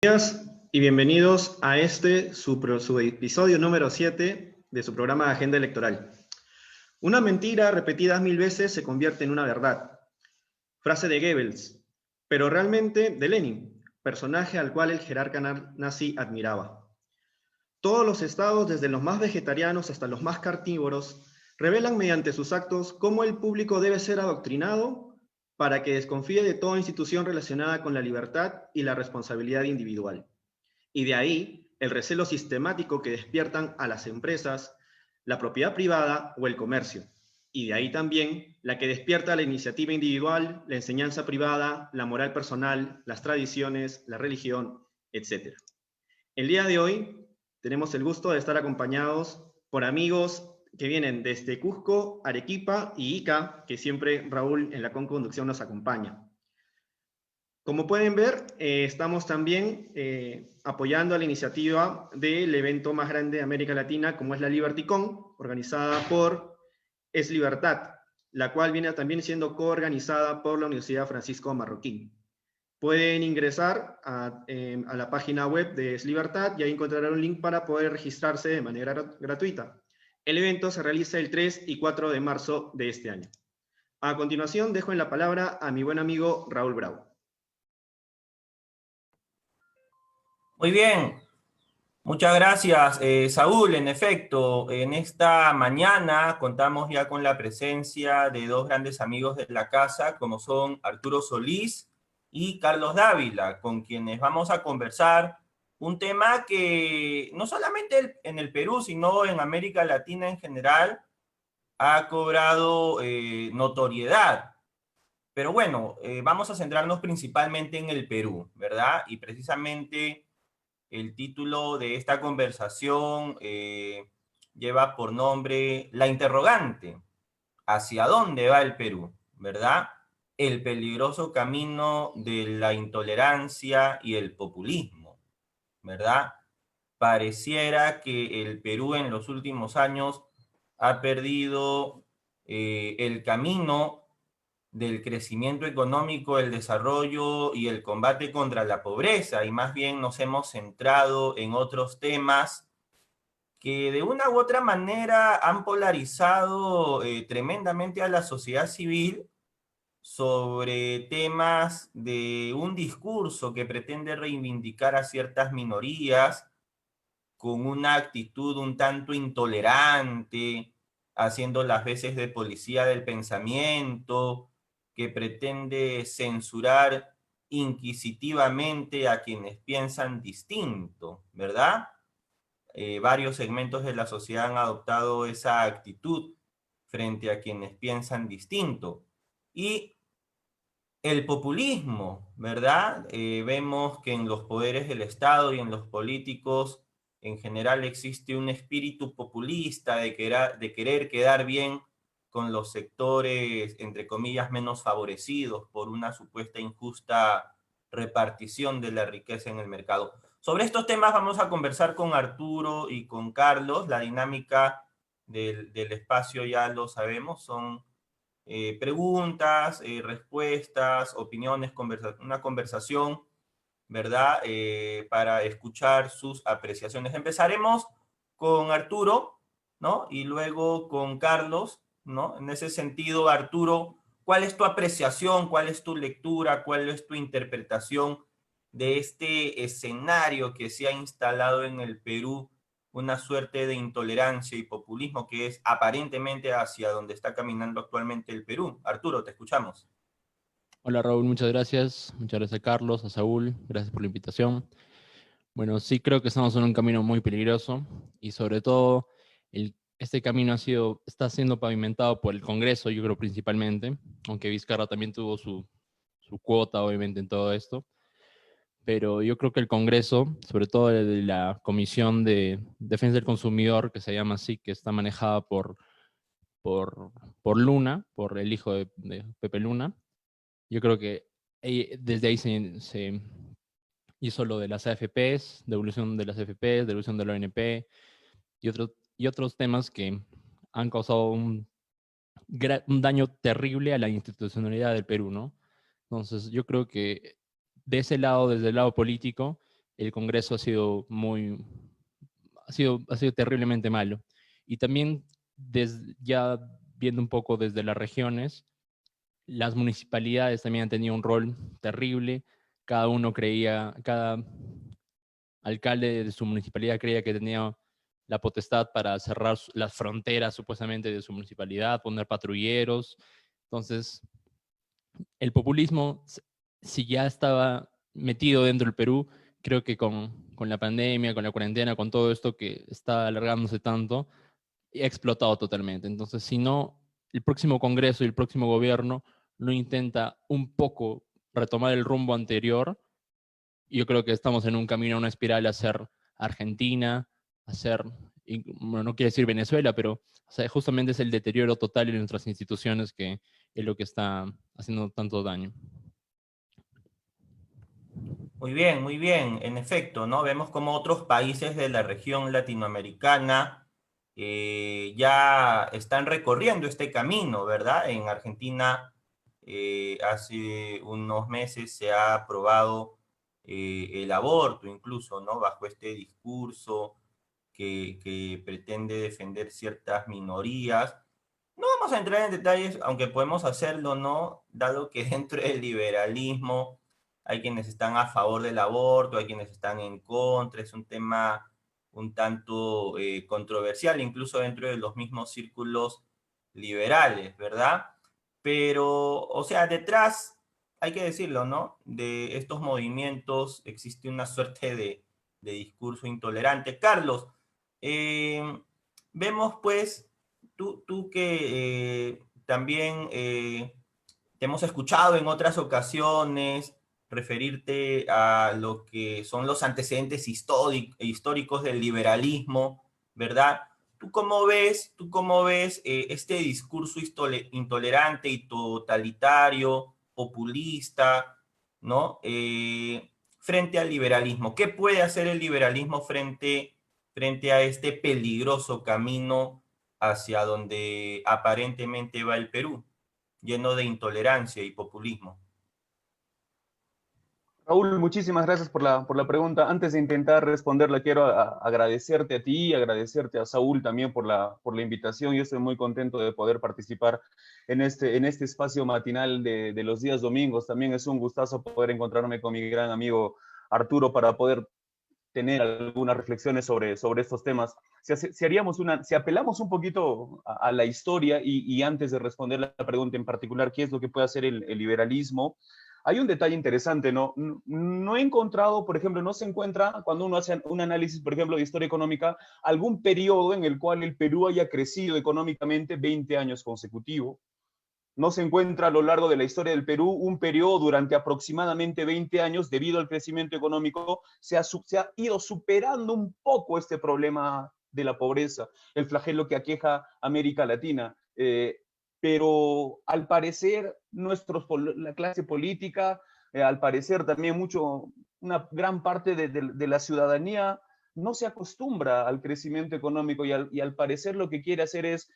Días y bienvenidos a su episodio número 7 de su programa de Agenda Electoral. Una mentira repetida 1000 veces se convierte en una verdad. Frase de Goebbels, pero realmente de Lenin, personaje al cual el jerarca nazi admiraba. Todos los estados, desde los más vegetarianos hasta los más carnívoros, revelan mediante sus actos cómo el público debe ser adoctrinado para que desconfíe de toda institución relacionada con la libertad y la responsabilidad individual. Y de ahí el recelo sistemático que despiertan a las empresas, la propiedad privada o el comercio. Y de ahí también la que despierta la iniciativa individual, la enseñanza privada, la moral personal, las tradiciones, la religión, etc. El día de hoy tenemos el gusto de estar acompañados por amigos que vienen desde Cusco, Arequipa y Ica, que siempre Raúl en la conducción nos acompaña. Como pueden ver, estamos también apoyando a la iniciativa del evento más grande de América Latina, como es la LibertyCon, organizada por Es Libertad, la cual viene también siendo coorganizada por la Universidad Francisco Marroquín. Pueden ingresar a la página web de Es Libertad y ahí encontrarán un link para poder registrarse de manera gratuita. El evento se realiza el 3 y 4 de marzo de este año. A continuación, dejo en la palabra a mi buen amigo Raúl Bravo. Muy bien, muchas gracias, Saúl. En efecto, en esta mañana contamos ya con la presencia de dos grandes amigos de la casa, como son Arturo Solís y Carlos Dávila, con quienes vamos a conversar un tema que no solamente en el Perú, sino en América Latina en general, ha cobrado notoriedad. Pero bueno, vamos a centrarnos principalmente en el Perú, ¿verdad? Y precisamente el título de esta conversación lleva por nombre La interrogante. ¿Hacia dónde va el Perú? ¿Verdad? El peligroso camino de la intolerancia y el populismo, ¿verdad? Pareciera que el Perú en los últimos años ha perdido el camino del crecimiento económico, el desarrollo y el combate contra la pobreza, y más bien nos hemos centrado en otros temas que de una u otra manera han polarizado tremendamente a la sociedad civil sobre temas de un discurso que pretende reivindicar a ciertas minorías con una actitud un tanto intolerante, haciendo las veces de policía del pensamiento, que pretende censurar inquisitivamente a quienes piensan distinto, ¿verdad? Varios segmentos de la sociedad han adoptado esa actitud frente a quienes piensan distinto. Y el populismo, ¿verdad? Vemos que en los poderes del Estado y en los políticos en general existe un espíritu populista de querer quedar bien con los sectores, entre comillas, menos favorecidos por una supuesta injusta repartición de la riqueza en el mercado. Sobre estos temas vamos a conversar con Arturo y con Carlos. La dinámica del espacio ya lo sabemos, son preguntas, respuestas, opiniones, una conversación, ¿verdad? Para escuchar sus apreciaciones. Empezaremos con Arturo, ¿no? Y luego con Carlos, ¿no? En ese sentido, Arturo, ¿cuál es tu apreciación, cuál es tu lectura, cuál es tu interpretación de este escenario que se ha instalado en el Perú, una suerte de intolerancia y populismo que es aparentemente hacia donde está caminando actualmente el Perú? Arturo, te escuchamos. Hola Raúl, muchas gracias. Muchas gracias a Carlos, a Saúl, gracias por la invitación. Bueno, sí creo que estamos en un camino muy peligroso y sobre todo este camino está siendo pavimentado por el Congreso, yo creo principalmente, aunque Vizcarra también tuvo su cuota obviamente en todo esto, pero yo creo que el Congreso, sobre todo de la Comisión de Defensa del Consumidor, que se llama así, que está manejada por, por Luna, por el hijo de Pepe Luna. Yo creo que desde ahí se hizo lo de las AFPs, devolución de las AFPs, devolución de la ONP y otros temas que han causado un daño terrible a la institucionalidad del Perú, ¿no? Entonces, yo creo que de ese lado, desde el lado político, el Congreso ha sido ha sido terriblemente malo. Y también, ya viendo un poco desde las regiones, las municipalidades también han tenido un rol terrible. Cada alcalde de su municipalidad creía que tenía la potestad para cerrar las fronteras supuestamente de su municipalidad, poner patrulleros. Entonces, el populismo, si ya estaba metido dentro del Perú, creo que con la pandemia, con la cuarentena, con todo esto que está alargándose tanto, ha explotado totalmente. Entonces, si no, el próximo Congreso y el próximo gobierno no intenta un poco retomar el rumbo anterior, yo creo que estamos en un camino, una espiral a ser Argentina, a ser, bueno, no quiero decir Venezuela, pero o sea, justamente es el deterioro total de nuestras instituciones que es lo que está haciendo tanto daño. Muy bien, en efecto, ¿no? Vemos como otros países de la región latinoamericana ya están recorriendo este camino, ¿verdad? En Argentina hace unos meses se ha aprobado el aborto, incluso, ¿no? Bajo este discurso que pretende defender ciertas minorías. No vamos a entrar en detalles, aunque podemos hacerlo, ¿no? Dado que dentro del liberalismo hay quienes están a favor del aborto, hay quienes están en contra, es un tema un tanto controversial, incluso dentro de los mismos círculos liberales, ¿verdad? Pero, o sea, detrás, hay que decirlo, ¿no? De estos movimientos existe una suerte de discurso intolerante. Carlos, eh, vemos pues tú que también te hemos escuchado en otras ocasiones referirte a lo que son los antecedentes históricos del liberalismo, ¿verdad? Tú cómo ves este discurso intolerante y totalitario, populista, ¿no? Frente al liberalismo. ¿Qué puede hacer el liberalismo frente a este peligroso camino hacia donde aparentemente va el Perú, lleno de intolerancia y populismo? Raúl, muchísimas gracias por la pregunta. Antes de intentar responderla, quiero agradecerte a ti, agradecerte a Saúl también por la invitación. Yo estoy muy contento de poder participar en este espacio matinal de los días domingos. También es un gustazo poder encontrarme con mi gran amigo Arturo para poder tener algunas reflexiones sobre estos temas. Si apelamos un poquito a la historia y antes de responder la pregunta en particular, ¿qué es lo que puede hacer el liberalismo? Hay un detalle interesante, ¿no? No he encontrado, por ejemplo, no se encuentra cuando uno hace un análisis, por ejemplo, de historia económica, algún periodo en el cual el Perú haya crecido económicamente 20 años consecutivos. No se encuentra a lo largo de la historia del Perú un periodo durante aproximadamente 20 años, debido al crecimiento económico, se ha ido superando un poco este problema de la pobreza, el flagelo que aqueja a América Latina. Pero al parecer la clase política, al parecer también una gran parte de la ciudadanía no se acostumbra al crecimiento económico y al parecer lo que quiere hacer es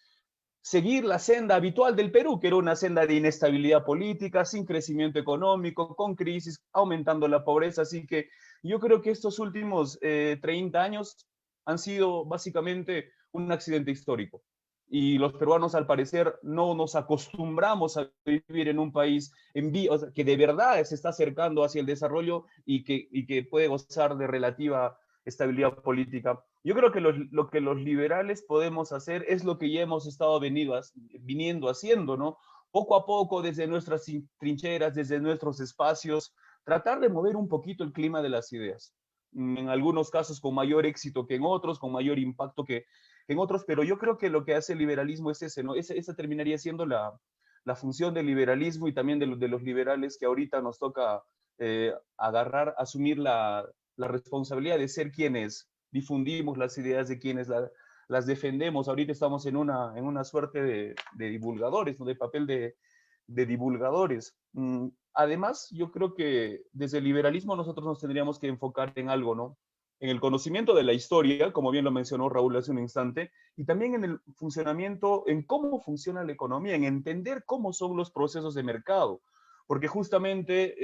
seguir la senda habitual del Perú, que era una senda de inestabilidad política, sin crecimiento económico, con crisis, aumentando la pobreza. Así que yo creo que estos últimos 30 años han sido básicamente un accidente histórico. Y los peruanos, al parecer, no nos acostumbramos a vivir en un país o sea, que de verdad se está acercando hacia el desarrollo y que puede gozar de relativa estabilidad política. Yo creo que lo que los liberales podemos hacer es lo que ya hemos estado viniendo haciendo, ¿no? Poco a poco, desde nuestras trincheras, desde nuestros espacios, tratar de mover un poquito el clima de las ideas. En algunos casos con mayor éxito que en otros, con mayor impacto que en otros, pero yo creo que lo que hace el liberalismo es ese, ¿no? Esa terminaría siendo la función del liberalismo y también de los liberales que ahorita nos toca asumir la responsabilidad de ser quienes difundimos las ideas, de quienes las defendemos. Ahorita estamos en una suerte de divulgadores, ¿no? De papel de divulgadores. Además, yo creo que desde el liberalismo nosotros nos tendríamos que enfocar en algo, ¿no? En el conocimiento de la historia, como bien lo mencionó Raúl hace un instante, y también en el funcionamiento, en cómo funciona la economía, en entender cómo son los procesos de mercado. Porque justamente,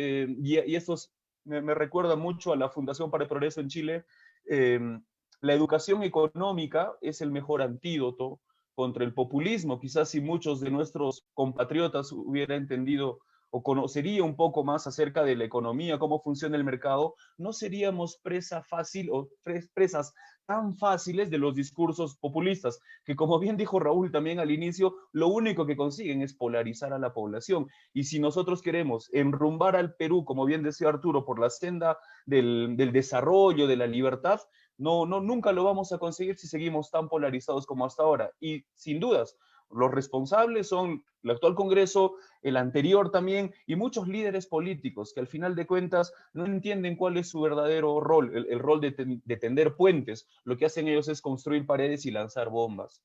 y estos me recuerda mucho a la Fundación para el Progreso en Chile. La educación económica es el mejor antídoto contra el populismo. Quizás si muchos de nuestros compatriotas hubieran entendido o conocería un poco más acerca de la economía, cómo funciona el mercado, no seríamos presa fácil o presas tan fáciles de los discursos populistas, que como bien dijo Raúl también al inicio, lo único que consiguen es polarizar a la población. Y si nosotros queremos enrumbar al Perú, como bien decía Arturo, por la senda del desarrollo, de la libertad, nunca lo vamos a conseguir si seguimos tan polarizados como hasta ahora. Y sin dudas, los responsables son el actual Congreso, el anterior también, y muchos líderes políticos que al final de cuentas no entienden cuál es su verdadero rol, el rol de tender puentes. Lo que hacen ellos es construir paredes y lanzar bombas.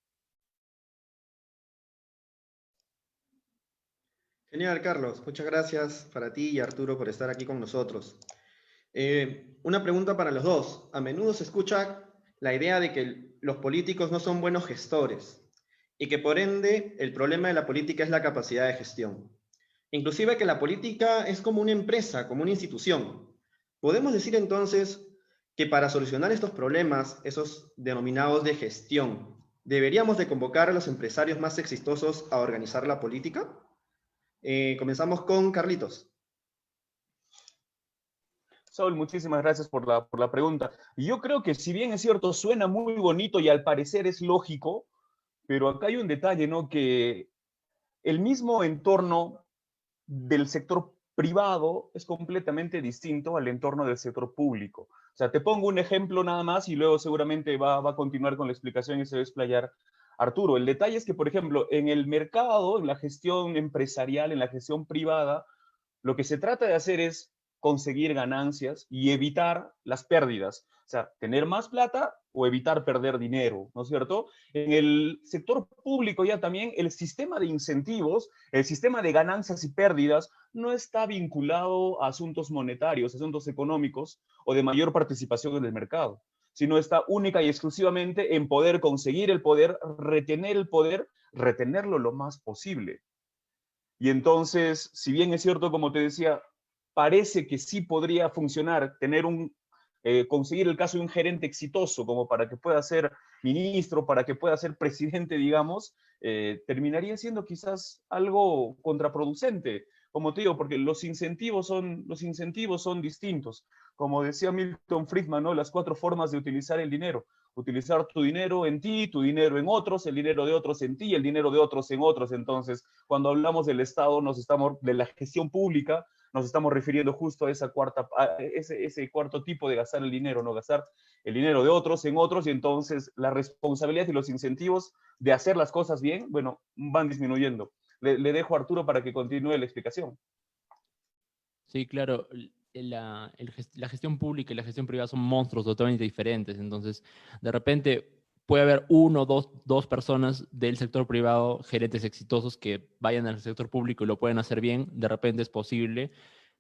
Genial, Carlos. Muchas gracias para ti y Arturo por estar aquí con nosotros. Una pregunta para los dos. A menudo se escucha la idea de que los políticos no son buenos gestores y que por ende el problema de la política es la capacidad de gestión. Inclusive que la política es como una empresa, como una institución. ¿Podemos decir entonces que para solucionar estos problemas, esos denominados de gestión, deberíamos de convocar a los empresarios más exitosos a organizar la política? Comenzamos con Carlitos. Saúl, muchísimas gracias por la pregunta. Yo creo que si bien es cierto, suena muy bonito y al parecer es lógico, pero acá hay un detalle, ¿no? Que el mismo entorno del sector privado es completamente distinto al entorno del sector público. O sea, te pongo un ejemplo nada más y luego seguramente va a continuar con la explicación y se va a explayar Arturo. El detalle es que, por ejemplo, en el mercado, en la gestión empresarial, en la gestión privada, lo que se trata de hacer es conseguir ganancias y evitar las pérdidas. O sea, tener más plata o evitar perder dinero, ¿no es cierto? En el sector público ya también el sistema de incentivos, el sistema de ganancias y pérdidas no está vinculado a asuntos monetarios, asuntos económicos o de mayor participación en el mercado, sino está única y exclusivamente en poder conseguir el poder, retenerlo lo más posible. Y entonces, si bien es cierto, como te decía, parece que sí podría funcionar conseguir el caso de un gerente exitoso como para que pueda ser ministro, para que pueda ser presidente, digamos, terminaría siendo quizás algo contraproducente, como te digo, porque los incentivos son distintos. Como decía Milton Friedman, ¿no? Las 4 formas de utilizar el dinero. Utilizar tu dinero en ti, tu dinero en otros, el dinero de otros en ti, el dinero de otros en otros. Entonces, cuando hablamos del Estado, de la gestión pública, nos estamos refiriendo justo a ese cuarto tipo de gastar el dinero, no gastar el dinero de otros en otros, y entonces la responsabilidad y los incentivos de hacer las cosas bien, bueno, van disminuyendo. Le dejo a Arturo para que continúe la explicación. Sí, claro. La gestión pública y la gestión privada son monstruos totalmente diferentes. Entonces, de repente puede haber uno o dos personas del sector privado, gerentes exitosos, que vayan al sector público y lo pueden hacer bien. De repente es posible.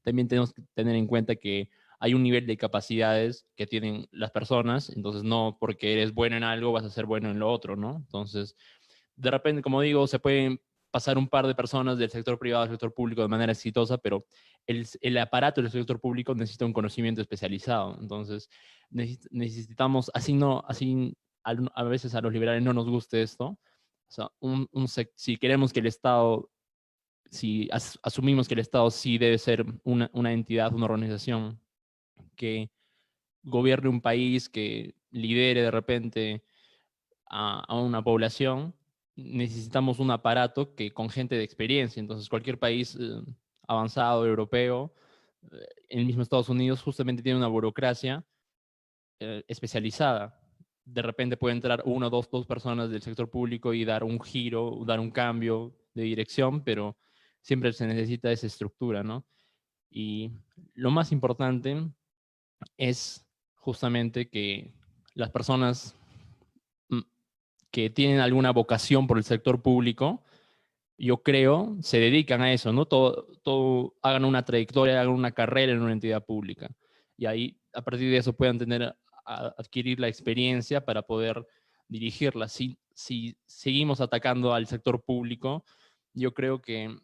También tenemos que tener en cuenta que hay un nivel de capacidades que tienen las personas. Entonces, no porque eres bueno en algo vas a ser bueno en lo otro, ¿no? Entonces, de repente, como digo, se pueden pasar un par de personas del sector privado al sector público de manera exitosa, pero el aparato del sector público necesita un conocimiento especializado. Entonces, necesitamos, así a veces a los liberales no nos guste esto. O sea, si queremos que el Estado, si asumimos que el Estado sí debe ser una entidad, una organización que gobierne un país, que lidere de repente a una población, necesitamos un aparato que con gente de experiencia. Entonces, cualquier país avanzado, europeo, el mismo Estados Unidos, justamente tiene una burocracia especializada. De repente puede entrar una o dos personas del sector público y dar un giro, dar un cambio de dirección, pero siempre se necesita esa estructura, ¿no? Y lo más importante es justamente que las personas que tienen alguna vocación por el sector público, yo creo, se dedican a eso, ¿no? Hagan una trayectoria, hagan una carrera en una entidad pública. Y ahí, a partir de eso, puedan adquirir la experiencia para poder dirigirla. Si seguimos atacando al sector público, yo creo que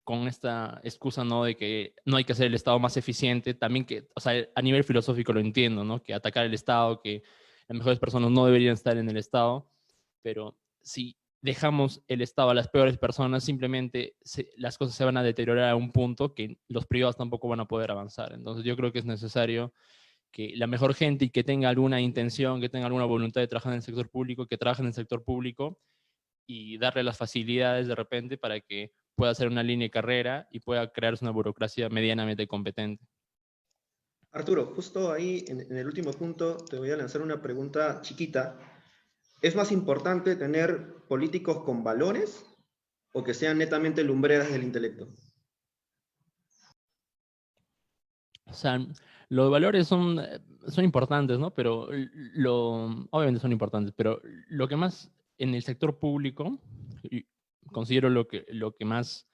con esta excusa, ¿no? De que no hay que hacer el Estado más eficiente, también que, o sea, a nivel filosófico lo entiendo, ¿no? Que atacar el Estado, que las mejores personas no deberían estar en el Estado, pero si dejamos el Estado a las peores personas, simplemente las cosas se van a deteriorar a un punto que los privados tampoco van a poder avanzar. Entonces yo creo que es necesario que la mejor gente y que tenga alguna intención, que tenga alguna voluntad de trabajar en el sector público, que trabaje en el sector público y darle las facilidades de repente para que pueda hacer una línea de carrera y pueda crearse una burocracia medianamente competente. Arturo, justo ahí en el último punto te voy a lanzar una pregunta chiquita. ¿Es más importante tener políticos con valores o que sean netamente lumbreras del intelecto? O sea, los valores son importantes, ¿no? Pero obviamente son importantes, pero lo que más en el sector público, y considero lo que más,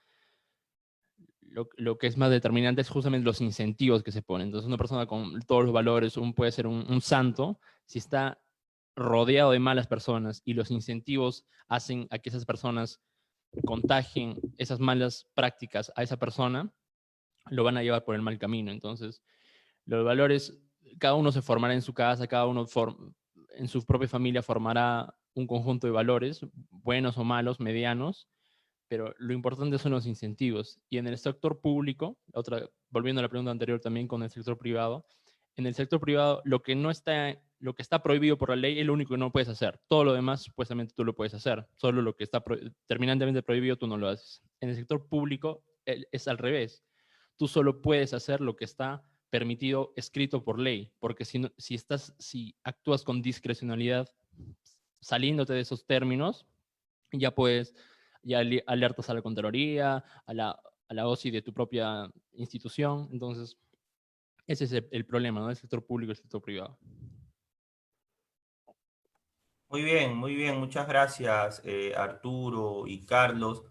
lo que es más determinante es justamente los incentivos que se ponen. Entonces, una persona con todos los valores puede ser un santo si está rodeado de malas personas y los incentivos hacen a que esas personas contagien esas malas prácticas a esa persona, lo van a llevar por el mal camino. Entonces, los valores, cada uno se formará en su casa, cada uno en su propia familia formará un conjunto de valores, buenos o malos, medianos, pero lo importante son los incentivos. Y en el sector público, volviendo a la pregunta anterior también con el sector privado, en el sector privado lo que está prohibido por la ley es lo único que no puedes hacer. Todo lo demás, supuestamente, tú lo puedes hacer. Solo lo que está terminantemente prohibido, tú no lo haces. En el sector público es al revés. Tú solo puedes hacer lo que está permitido, escrito por ley, porque si actúas con discrecionalidad, saliéndote de esos términos, ya alertas a la Contraloría, a la OSI de tu propia institución. Entonces, ese es el problema, ¿no? El sector público y el sector privado. Muy bien, muchas gracias Arturo y Carlos.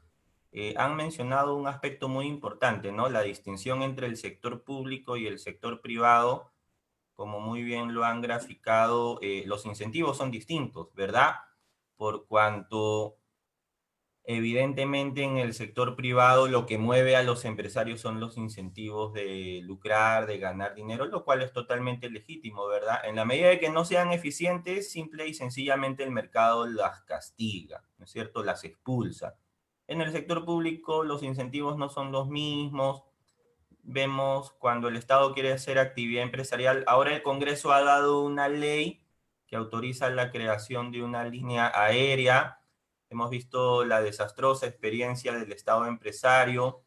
Han mencionado un aspecto muy importante, ¿no? La distinción entre el sector público y el sector privado, como muy bien lo han graficado, los incentivos son distintos, ¿verdad? Por cuanto evidentemente en el sector privado lo que mueve a los empresarios son los incentivos de lucrar, de ganar dinero, lo cual es totalmente legítimo, ¿verdad? En la medida de que no sean eficientes, simple y sencillamente el mercado las castiga, ¿no es cierto? Las expulsa. En el sector público los incentivos no son los mismos. Vemos cuando el Estado quiere hacer actividad empresarial. Ahora el Congreso ha dado una ley que autoriza la creación de una línea aérea. Hemos visto la desastrosa experiencia del Estado empresario,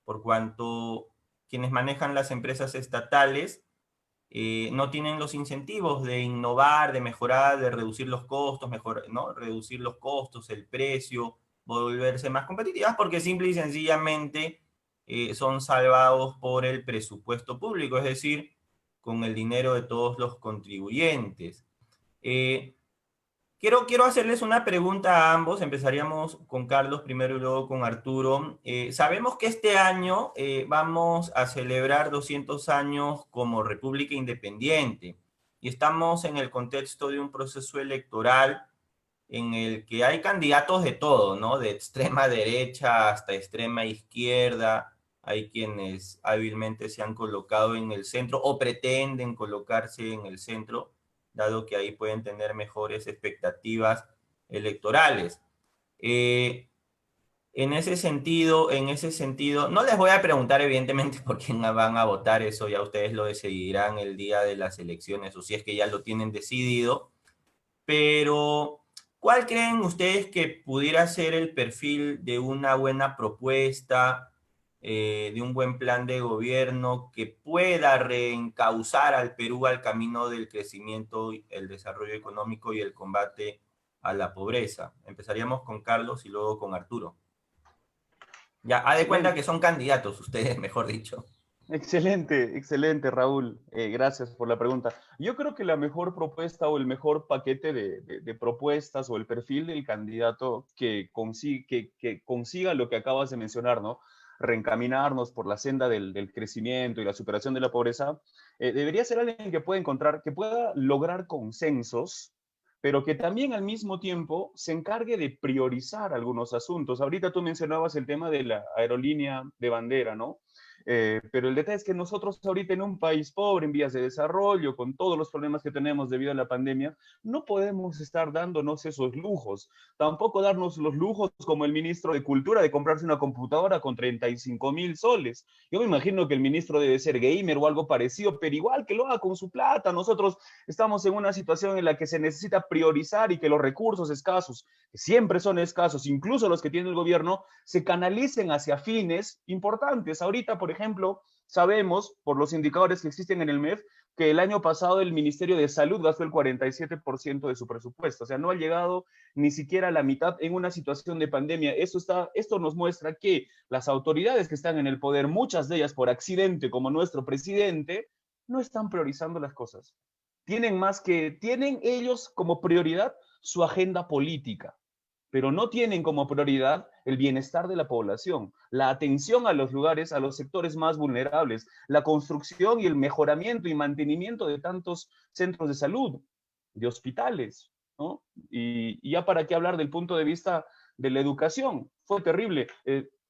por cuanto quienes manejan las empresas estatales no tienen los incentivos de innovar, de mejorar, de reducir los costos, ¿no? Reducir los costos, el precio, volverse más competitivas, porque simple y sencillamente son salvados por el presupuesto público, es decir, con el dinero de todos los contribuyentes. Quiero hacerles una pregunta a ambos. Empezaríamos con Carlos primero y luego con Arturo. Sabemos que este año vamos a celebrar 200 años como República Independiente y estamos en el contexto de un proceso electoral en el que hay candidatos de todo, ¿no? De extrema derecha hasta extrema izquierda. Hay quienes hábilmente se han colocado en el centro o pretenden colocarse en el centro, dado que ahí pueden tener mejores expectativas electorales. En ese sentido, no les voy a preguntar evidentemente por quién van a votar, eso ya ustedes lo decidirán el día de las elecciones, o si es que ya lo tienen decidido, pero ¿cuál creen ustedes que pudiera ser el perfil de una buena propuesta, de un buen plan de gobierno que pueda reencauzar al Perú al camino del crecimiento, el desarrollo económico y el combate a la pobreza? Empezaríamos con Carlos y luego con Arturo. Ya, haz de cuenta que son candidatos ustedes, mejor dicho. Excelente, excelente, Raúl. Gracias por la pregunta. Yo creo que la mejor propuesta o el mejor paquete de propuestas o el perfil del candidato que consiga lo que acabas de mencionar, ¿no? Reencaminarnos por la senda del crecimiento y la superación de la pobreza, debería ser alguien que pueda lograr consensos pero que también al mismo tiempo se encargue de priorizar algunos asuntos. Ahorita tú mencionabas el tema de la aerolínea de bandera, ¿no? Pero el detalle es que nosotros ahorita en un país pobre, en vías de desarrollo, con todos los problemas que tenemos debido a la pandemia, no podemos estar dándonos esos lujos. Tampoco darnos los lujos como el ministro de Cultura de comprarse una computadora con 35.000 soles. Yo me imagino que el ministro debe ser gamer o algo parecido, pero igual que lo haga con su plata. Nosotros estamos en una situación en la que se necesita priorizar y que los recursos escasos, que siempre son escasos, incluso los que tiene el gobierno, se canalicen hacia fines importantes. Ahorita, por ejemplo, sabemos, por los indicadores que existen en el MEF, que el año pasado el Ministerio de Salud gastó el 47% de su presupuesto. O sea, no ha llegado ni siquiera a la mitad en una situación de pandemia. Esto nos muestra que las autoridades que están en el poder, muchas de ellas por accidente, como nuestro presidente, no están priorizando las cosas. Tienen ellos como prioridad su agenda política, pero no tienen como prioridad el bienestar de la población, la atención a los lugares, a los sectores más vulnerables, la construcción y el mejoramiento y mantenimiento de tantos centros de salud, de hospitales, ¿no? Y ya para qué hablar del punto de vista de la educación, fue terrible.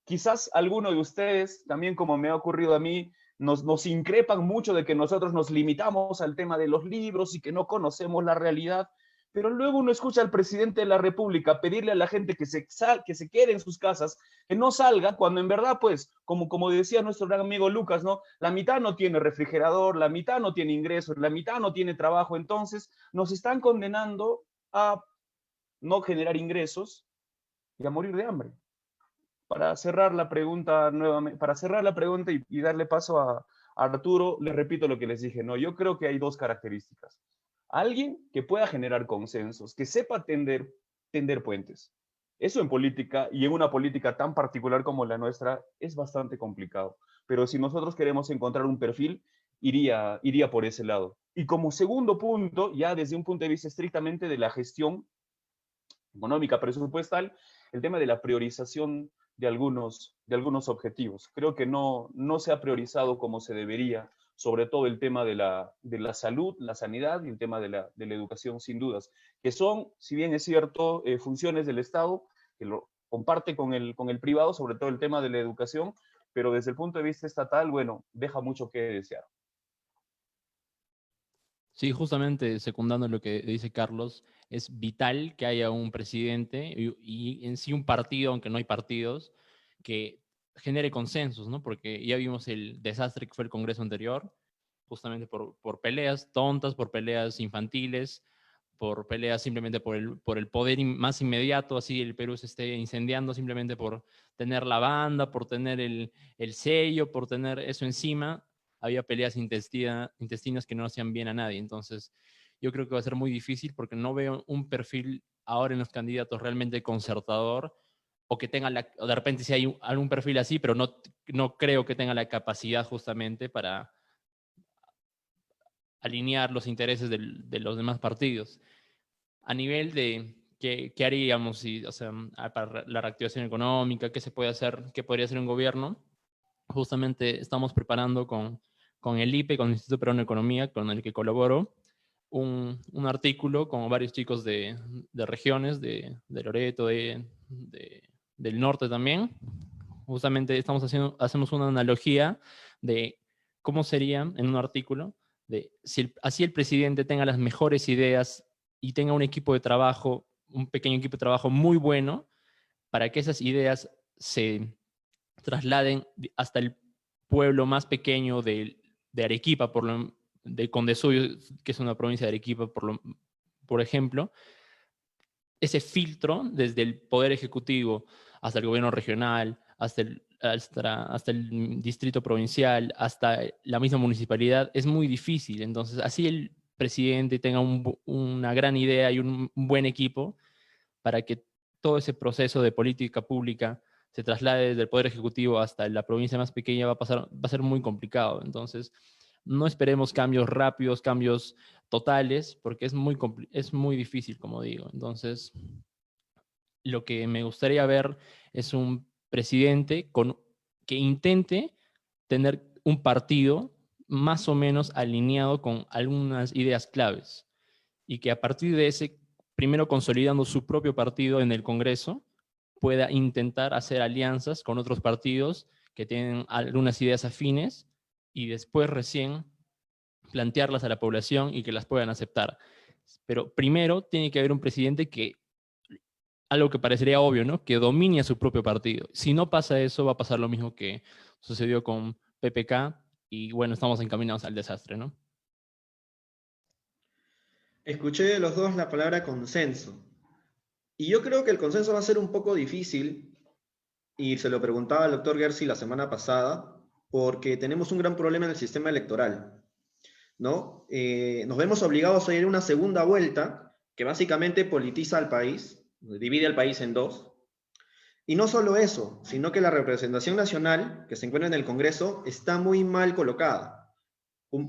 Quizás alguno de ustedes, también como me ha ocurrido a mí, nos increpan mucho de que nosotros nos limitamos al tema de los libros y que no conocemos la realidad, pero luego uno escucha al presidente de la República pedirle a la gente que se quede en sus casas, que no salga, cuando en verdad, pues, como decía nuestro gran amigo Lucas, ¿no? La mitad no tiene refrigerador, la mitad no tiene ingresos, la mitad no tiene trabajo, entonces nos están condenando a no generar ingresos y a morir de hambre. Para cerrar la pregunta nuevamente, para cerrar la pregunta y darle paso a Arturo, les repito lo que les dije, ¿no? Yo creo que hay dos características. Alguien que pueda generar consensos, que sepa tender puentes. Eso en política y en una política tan particular como la nuestra es bastante complicado. Pero si nosotros queremos encontrar un perfil, iría por ese lado. Y como segundo punto, ya desde un punto de vista estrictamente de la gestión económica presupuestal, el tema de la priorización de algunos objetivos. Creo que no se ha priorizado como se debería, sobre todo el tema de la salud, la sanidad y el tema de la educación, sin dudas, que son, si bien es cierto, funciones del Estado, que lo comparte con el privado, sobre todo el tema de la educación, pero desde el punto de vista estatal, bueno, deja mucho que desear. Sí, justamente secundando lo que dice Carlos, es vital que haya un presidente y en sí un partido, aunque no hay partidos, que genere consensos, ¿no? Porque ya vimos el desastre que fue el Congreso anterior, justamente por peleas tontas, por peleas infantiles, por peleas simplemente por el poder más inmediato, así el Perú se esté incendiando simplemente por tener la banda, por tener el sello, por tener eso encima. Había peleas intestinas que no hacían bien a nadie. Entonces, yo creo que va a ser muy difícil porque no veo un perfil ahora en los candidatos realmente concertador, o que tenga o de repente sí hay algún perfil así, pero no creo que tenga la capacidad justamente para alinear los intereses de los demás partidos. A nivel de qué haríamos, o sea, para la reactivación económica, qué se puede hacer, qué podría hacer un gobierno, justamente estamos preparando con el IPE, con el Instituto Peruano de Economía, con el que colaboro, un artículo con varios chicos de regiones, de Loreto, del norte también. Justamente hacemos una analogía de cómo sería en un artículo, de si así el presidente tenga las mejores ideas y tenga un equipo de trabajo, un pequeño equipo de trabajo muy bueno, para que esas ideas se trasladen hasta el pueblo más pequeño de Arequipa, de Condesubio, que es una provincia de Arequipa, por ejemplo. Ese filtro desde el poder ejecutivo hasta el gobierno regional, hasta el distrito provincial, hasta la misma municipalidad, es muy difícil. Entonces, así el presidente tenga una gran idea y un buen equipo para que todo ese proceso de política pública se traslade desde el poder ejecutivo hasta la provincia más pequeña, va a ser muy complicado. Entonces, no esperemos cambios rápidos, cambios totales, porque es muy difícil, como digo. Entonces, lo que me gustaría ver es un presidente que intente tener un partido más o menos alineado con algunas ideas claves, y que a partir de ese primero consolidando su propio partido en el Congreso, pueda intentar hacer alianzas con otros partidos que tienen algunas ideas afines y después recién plantearlas a la población y que las puedan aceptar. Pero primero tiene que haber un presidente que, algo que parecería obvio, ¿no? Que domine a su propio partido. Si no pasa eso, va a pasar lo mismo que sucedió con PPK y bueno, estamos encaminados al desastre, ¿no? Escuché de los dos la palabra consenso. Y yo creo que el consenso va a ser un poco difícil, y se lo preguntaba al doctor Gersi la semana pasada, porque tenemos un gran problema en el sistema electoral, ¿no? Nos vemos obligados a ir a una segunda vuelta que básicamente politiza al país, divide al país en dos. Y no solo eso, sino que la representación nacional que se encuentra en el Congreso está muy mal colocada.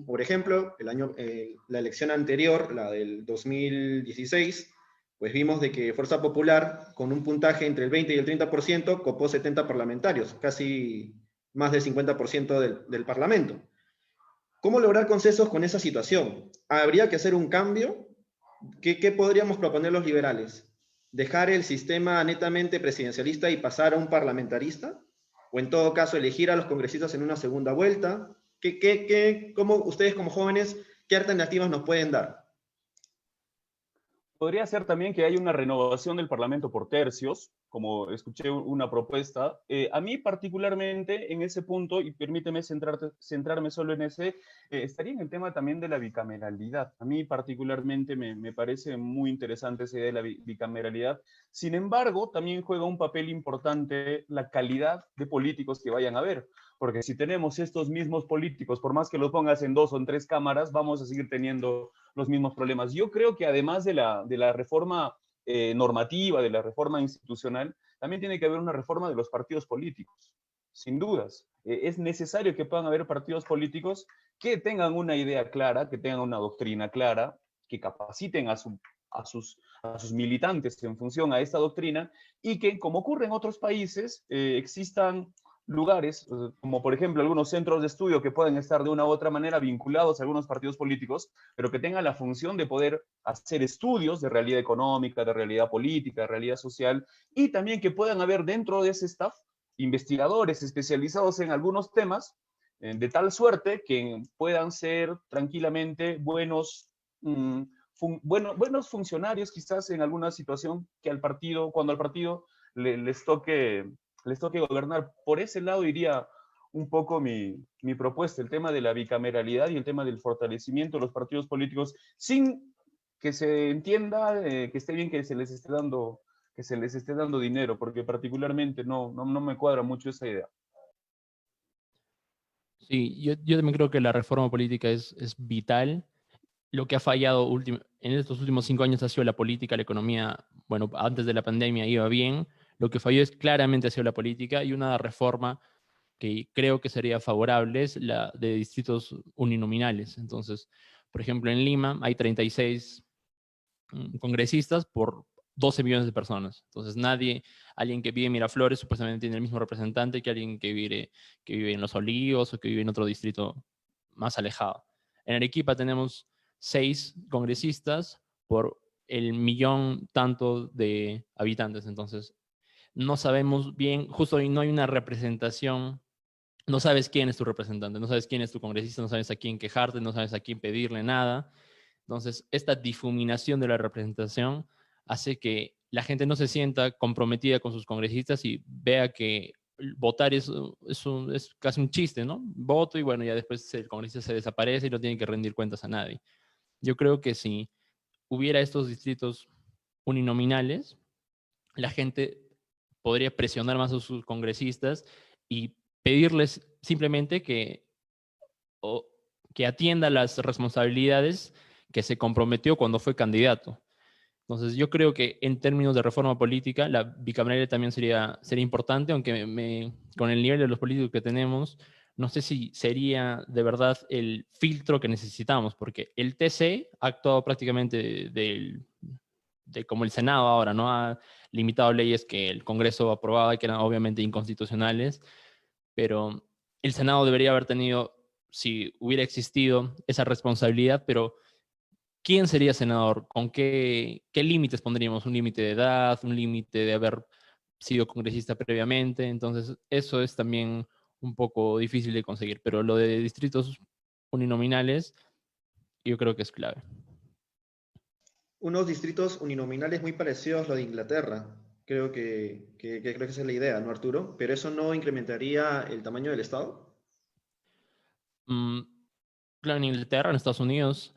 Por ejemplo, la elección anterior, la del 2016, pues vimos de que Fuerza Popular, con un puntaje entre el 20 y el 30%, copó 70 parlamentarios, casi más del 50% del Parlamento. ¿Cómo lograr consensos con esa situación? ¿Habría que hacer un cambio? ¿Qué podríamos proponer los liberales? ¿Dejar el sistema netamente presidencialista y pasar a un parlamentarista? ¿O en todo caso elegir a los congresistas en una segunda vuelta? ¿Cómo ustedes como jóvenes, qué alternativas nos pueden dar? Podría ser también que haya una renovación del Parlamento por tercios, como escuché una propuesta. A mí particularmente en ese punto, y permíteme centrarme solo en ese, estaría en el tema también de la bicameralidad. A mí particularmente me parece muy interesante esa idea de la bicameralidad. Sin embargo, también juega un papel importante la calidad de políticos que vayan a haber. Porque si tenemos estos mismos políticos, por más que los pongas en 2 o en 3 cámaras, vamos a seguir teniendo los mismos problemas. Yo creo que además de la reforma normativa, de la reforma institucional, también tiene que haber una reforma de los partidos políticos, sin dudas. Es necesario que puedan haber partidos políticos que tengan una idea clara, que tengan una doctrina clara, que capaciten a sus militantes en función a esta doctrina y que, como ocurre en otros países, existan lugares, como por ejemplo algunos centros de estudio que pueden estar de una u otra manera vinculados a algunos partidos políticos, pero que tengan la función de poder hacer estudios de realidad económica, de realidad política, de realidad social, y también que puedan haber dentro de ese staff investigadores especializados en algunos temas, de tal suerte que puedan ser tranquilamente buenos funcionarios quizás en alguna situación que cuando al partido les toque gobernar. Por ese lado iría un poco mi propuesta, el tema de la bicameralidad y el tema del fortalecimiento de los partidos políticos, sin que se entienda que esté bien que se les esté dando dinero, porque particularmente no me cuadra mucho esa idea. Sí, yo también creo que la reforma política es vital. Lo que ha fallado en estos últimos 5 años ha sido la política, la economía. Bueno, antes de la pandemia iba bien. Lo que falló es claramente ha sido la política, y una reforma que creo que sería favorable es la de distritos uninominales. Entonces, por ejemplo, en Lima hay 36 congresistas por 12 millones de personas. Entonces, alguien que vive en Miraflores supuestamente tiene el mismo representante que alguien que vive en Los Olivos o que vive en otro distrito más alejado. En Arequipa tenemos 6 congresistas por el millón tanto de habitantes. Entonces, no sabemos bien, justo hoy no hay una representación, no sabes quién es tu representante, no sabes quién es tu congresista, no sabes a quién quejarte, no sabes a quién pedirle nada. Entonces, esta difuminación de la representación hace que la gente no se sienta comprometida con sus congresistas y vea que votar es casi un chiste, ¿no? Voto y bueno, ya después el congresista se desaparece y no tiene que rendir cuentas a nadie. Yo creo que si hubiera estos distritos uninominales, la gente podría presionar más a sus congresistas y pedirles simplemente que atienda las responsabilidades que se comprometió cuando fue candidato. Entonces, yo creo que en términos de reforma política, la bicameralidad también sería importante, aunque con el nivel de los políticos que tenemos, no sé si sería de verdad el filtro que necesitamos, porque el TC ha actuado prácticamente como el Senado ahora, ¿no? Ha limitado leyes que el Congreso aprobaba y que eran obviamente inconstitucionales, pero el Senado debería haber tenido, si hubiera existido, esa responsabilidad, pero ¿quién sería senador? ¿Con qué límites pondríamos? ¿Un límite de edad? ¿Un límite de haber sido congresista previamente? Entonces, eso es también un poco difícil de conseguir, pero lo de distritos uninominales yo creo que es clave. Unos distritos uninominales muy parecidos a lo de Inglaterra. Creo que esa es la idea, ¿no, Arturo? Pero eso no incrementaría el tamaño del Estado. Mm, claro, en Inglaterra, en Estados Unidos,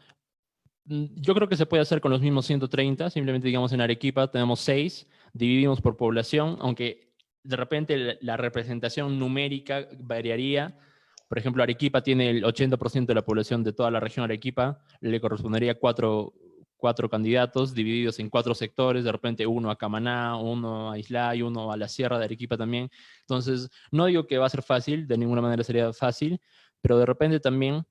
yo creo que se puede hacer con los mismos 130, simplemente digamos en Arequipa tenemos 6, dividimos por población, aunque de repente la representación numérica variaría. Por ejemplo, Arequipa tiene el 80% de la población de toda la región Arequipa, le correspondería cuatro candidatos divididos en 4 sectores, de repente uno a Camaná, uno a Islay, uno a la Sierra de Arequipa también. Entonces, no digo que va a ser fácil, de ninguna manera sería fácil, pero de repente también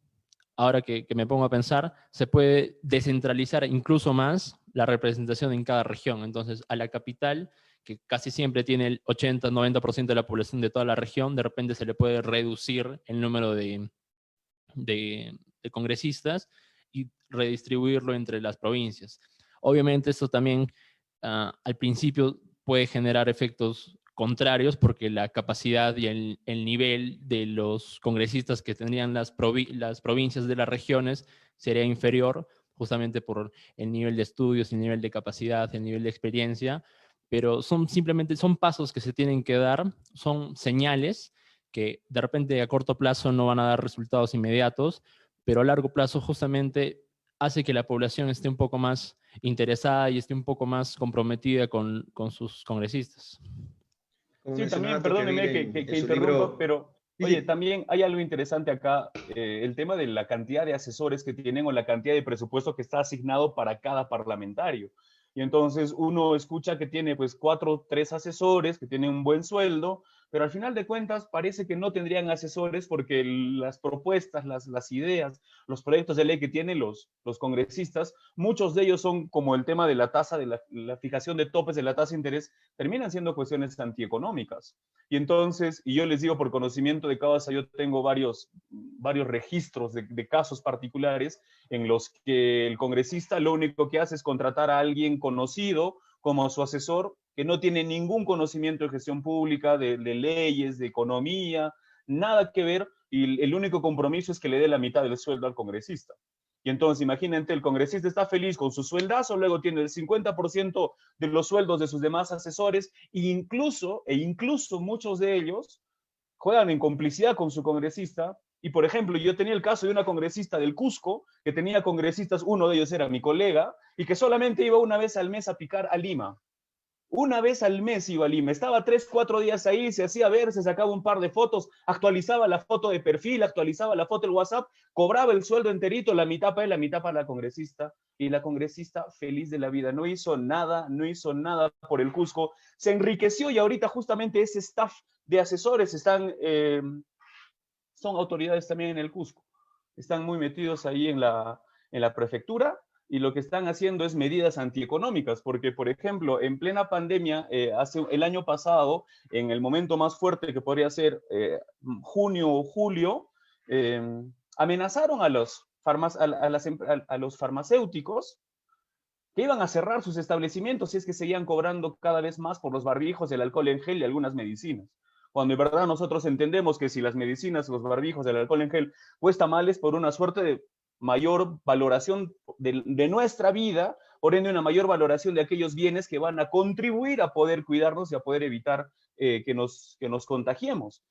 ahora que me pongo a pensar, se puede descentralizar incluso más la representación en cada región. Entonces, a la capital, que casi siempre tiene el 80-90% de la población de toda la región, de repente se le puede reducir el número de congresistas y redistribuirlo entre las provincias. Obviamente, esto también al principio puede generar efectos contrarios porque la capacidad y el nivel de los congresistas que tendrían las provincias de las regiones sería inferior justamente por el nivel de estudios, el nivel de capacidad, el nivel de experiencia, pero simplemente son pasos que se tienen que dar, son señales que de repente a corto plazo no van a dar resultados inmediatos, pero a largo plazo justamente hace que la población esté un poco más interesada y esté un poco más comprometida con sus congresistas. Como Sí, mencionaba también, Tocqueville perdóneme en que su interrumpa, libro. pero Sí, oye, sí. también hay algo interesante acá, el tema de la cantidad de asesores que tienen o la cantidad de presupuesto que está asignado para cada parlamentario. Y entonces uno escucha que tiene pues 4, 3 asesores, que tienen un buen sueldo, pero al final de cuentas parece que no tendrían asesores porque las propuestas, las ideas, los proyectos de ley que tienen los congresistas, muchos de ellos son como el tema de la tasa, de la fijación de topes de la tasa de interés, terminan siendo cuestiones antieconómicas. Y entonces, y yo les digo por conocimiento de causa, yo tengo varios registros de casos particulares en los que el congresista lo único que hace es contratar a alguien conocido como su asesor, que no tiene ningún conocimiento de gestión pública, de leyes, de economía, nada que ver, y el único compromiso es que le dé la mitad del sueldo al congresista. Y entonces, imagínate, el congresista está feliz con su sueldazo, luego tiene el 50% de los sueldos de sus demás asesores, e incluso muchos de ellos juegan en complicidad con su congresista. Y, por ejemplo, yo tenía el caso de una congresista del Cusco, que tenía congresistas, uno de ellos era mi colega, y que solamente iba una vez al mes a picar a Lima. Una vez al mes iba a Lima, estaba 3, 4 días ahí, se hacía ver, se sacaba un par de fotos, actualizaba la foto de perfil, actualizaba la foto del WhatsApp, cobraba el sueldo enterito, la mitad para él, la mitad para la congresista, y la congresista feliz de la vida, no hizo nada por el Cusco, se enriqueció y ahorita justamente ese staff de asesores son autoridades también en el Cusco, están muy metidos ahí en la prefectura, y lo que están haciendo es medidas antieconómicas, porque, por ejemplo, en plena pandemia, el año pasado, en el momento más fuerte que podría ser junio o julio, amenazaron a los farmacéuticos que iban a cerrar sus establecimientos si es que seguían cobrando cada vez más por los barbijos, el alcohol en gel y algunas medicinas. Cuando en verdad nosotros entendemos que si las medicinas, los barbijos, el alcohol en gel cuesta mal es por una suerte de mayor valoración de nuestra vida, por ende una mayor valoración de aquellos bienes que van a contribuir a poder cuidarnos y a poder evitar que nos contagiemos.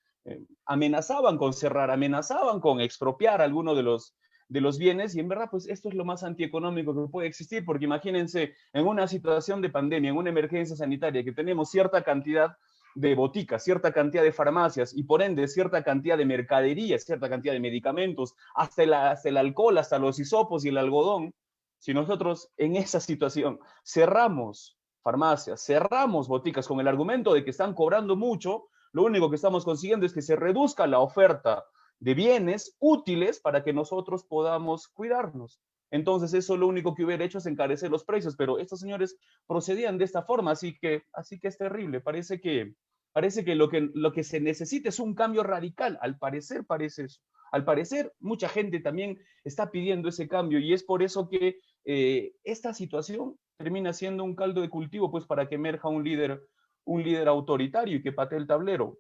Amenazaban con cerrar, amenazaban con expropiar alguno de los bienes, y en verdad pues esto es lo más antieconómico que puede existir, porque imagínense en una situación de pandemia, en una emergencia sanitaria, que tenemos cierta cantidad de boticas, cierta cantidad de farmacias y por ende cierta cantidad de mercaderías, cierta cantidad de medicamentos, hasta el alcohol, hasta los hisopos y el algodón. Si nosotros en esa situación cerramos farmacias, cerramos boticas con el argumento de que están cobrando mucho, lo único que estamos consiguiendo es que se reduzca la oferta de bienes útiles para que nosotros podamos cuidarnos. Entonces eso lo único que hubiera hecho es encarecer los precios, pero estos señores procedían de esta forma, así que es terrible. Parece que lo que se necesita es un cambio radical. Al parecer parece eso. Al parecer mucha gente también está pidiendo ese cambio, y es por eso que esta situación termina siendo un caldo de cultivo pues, para que emerja un líder autoritario y que patee el tablero.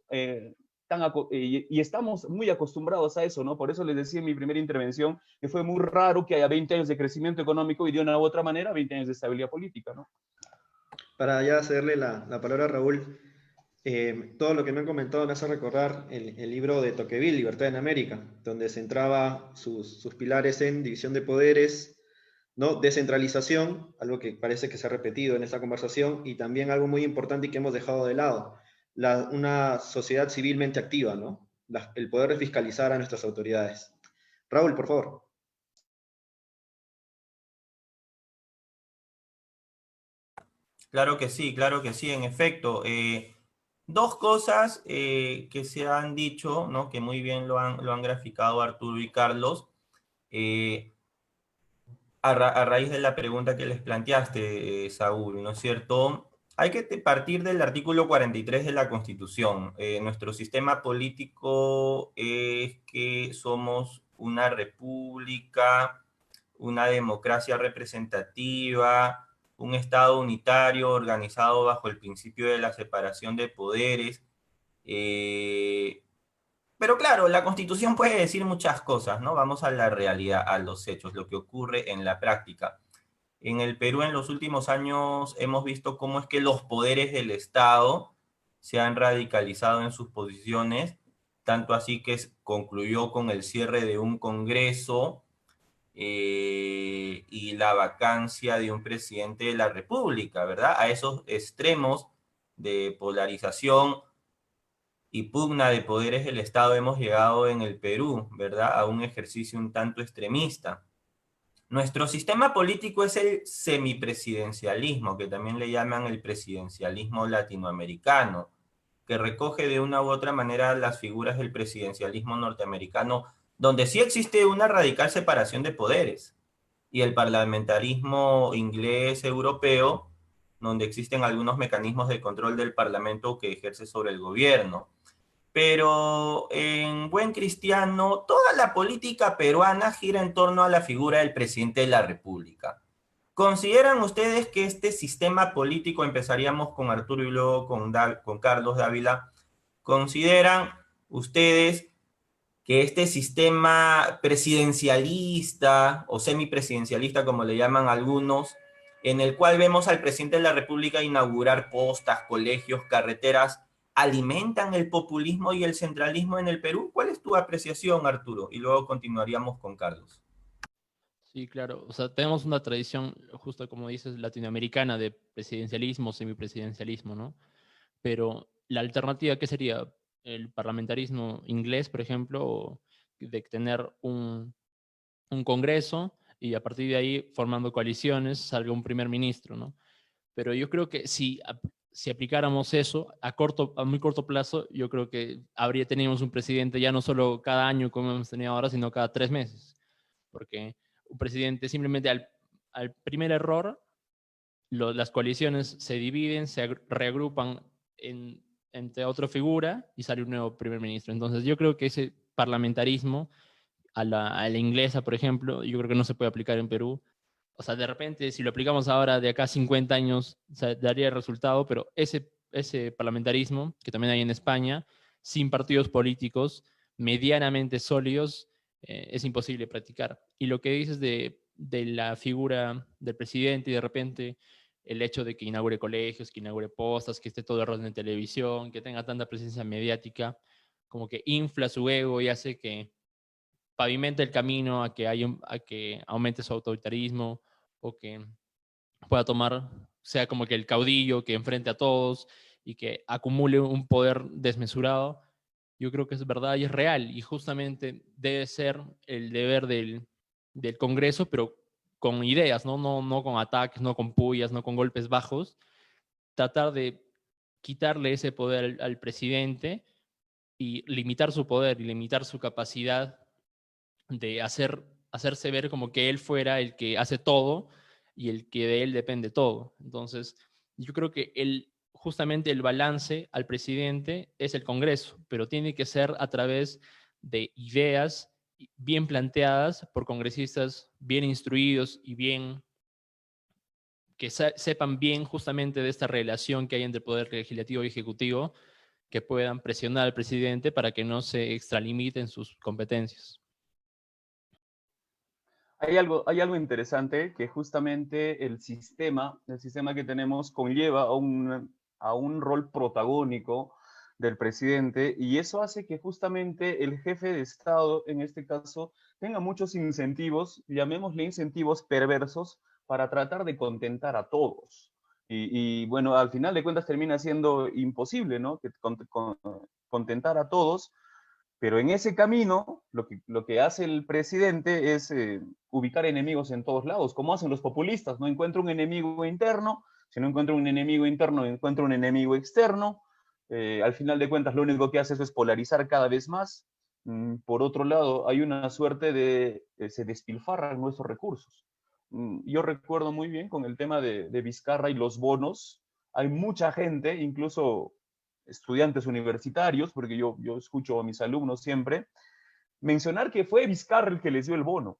Y estamos muy acostumbrados a eso, ¿no? Por eso les decía en mi primera intervención que fue muy raro que haya 20 años de crecimiento económico y de una u otra manera 20 años de estabilidad política, ¿no? Para ya cederle la palabra a Raúl, todo lo que me han comentado me hace recordar el libro de Tocqueville, Libertad en América, donde centraba sus pilares en división de poderes, ¿no? Descentralización, algo que parece que se ha repetido en esta conversación, y también algo muy importante y que hemos dejado de lado, una sociedad civilmente activa, ¿no? El poder de fiscalizar a nuestras autoridades. Raúl, por favor. Claro que sí, en efecto. Dos cosas que se han dicho, ¿no? Que muy bien lo han graficado Arturo y Carlos, a raíz de la pregunta que les planteaste, Saúl, ¿no es cierto? Hay que partir del artículo 43 de la Constitución. Nuestro sistema político es que somos una república, una democracia representativa, un Estado unitario organizado bajo el principio de la separación de poderes. Eh, pero claro, la Constitución puede decir muchas cosas, ¿no? Vamos a la realidad, a los hechos, lo que ocurre en la práctica. En el Perú en los últimos años hemos visto cómo es que los poderes del Estado se han radicalizado en sus posiciones, tanto así que concluyó con el cierre de un Congreso y la vacancia de un presidente de la República, ¿verdad? A esos extremos de polarización y pugna de poderes del Estado hemos llegado en el Perú, ¿verdad? A un ejercicio un tanto extremista. Nuestro sistema político es el semipresidencialismo, que también le llaman el presidencialismo latinoamericano, que recoge de una u otra manera las figuras del presidencialismo norteamericano, donde sí existe una radical separación de poderes, y el parlamentarismo inglés europeo, donde existen algunos mecanismos de control del parlamento que ejerce sobre el gobierno. Pero en buen cristiano, toda la política peruana gira en torno a la figura del presidente de la República. ¿Consideran ustedes que este sistema político, empezaríamos con Arturo y luego con Carlos Dávila, consideran ustedes que este sistema presidencialista o semipresidencialista, como le llaman algunos, en el cual vemos al presidente de la República inaugurar postas, colegios, carreteras, alimentan el populismo y el centralismo en el Perú? ¿Cuál es tu apreciación, Arturo? Y luego continuaríamos con Carlos. Sí, claro. O sea, tenemos una tradición, justo como dices, latinoamericana de presidencialismo, semipresidencialismo, ¿no? Pero la alternativa, ¿qué sería? El parlamentarismo inglés, por ejemplo, o de tener un congreso y a partir de ahí, formando coaliciones, salga un primer ministro, ¿no? Pero yo creo que si aplicáramos eso a muy corto plazo, yo creo que teníamos un presidente ya no solo cada año como hemos tenido ahora, sino cada 3 meses. Porque un presidente simplemente al primer error, las coaliciones se dividen, se reagrupan entre otra figura y sale un nuevo primer ministro. Entonces yo creo que ese parlamentarismo a la inglesa, por ejemplo, yo creo que no se puede aplicar en Perú. O sea, de repente, si lo aplicamos ahora de acá a 50 años, o sea, daría el resultado, pero ese parlamentarismo, que también hay en España, sin partidos políticos medianamente sólidos, es imposible practicar. Y lo que dices de la figura del presidente y de repente el hecho de que inaugure colegios, que inaugure postas, que esté todo el rol en televisión, que tenga tanta presencia mediática, como que infla su ego y hace que pavimenta el camino a que aumente su autoritarismo o que pueda sea como que el caudillo que enfrente a todos y que acumule un poder desmesurado. Yo creo que es verdad y es real y justamente debe ser el deber del Congreso, pero con ideas, ¿no? No con ataques, no con pullas, no con golpes bajos, tratar de quitarle ese poder al presidente y limitar su poder y limitar su capacidad de hacerse ver como que él fuera el que hace todo y el que de él depende todo. Entonces, yo creo que justamente el balance al presidente es el Congreso, pero tiene que ser a través de ideas bien planteadas por congresistas bien instruidos y bien que sepan bien justamente de esta relación que hay entre el poder legislativo y ejecutivo, que puedan presionar al presidente para que no se extralimiten sus competencias. Hay algo interesante que justamente el sistema que tenemos conlleva a un rol protagónico del presidente, y eso hace que justamente el jefe de Estado, en este caso, tenga muchos incentivos, llamémosle incentivos perversos, para tratar de contentar a todos. Y bueno, al final de cuentas termina siendo imposible, ¿no? Que contentar a todos, pero en ese camino, lo que hace el presidente es ubicar enemigos en todos lados, como hacen los populistas. No encuentra un enemigo interno, si no encuentra un enemigo interno, encuentra un enemigo externo. Al final de cuentas, lo único que hace eso es polarizar cada vez más. Por otro lado, hay una suerte de se despilfarran nuestros recursos. Yo recuerdo muy bien con el tema de Vizcarra y los bonos. Hay mucha gente, incluso estudiantes universitarios, porque yo escucho a mis alumnos siempre, mencionar que fue Vizcarra el que les dio el bono,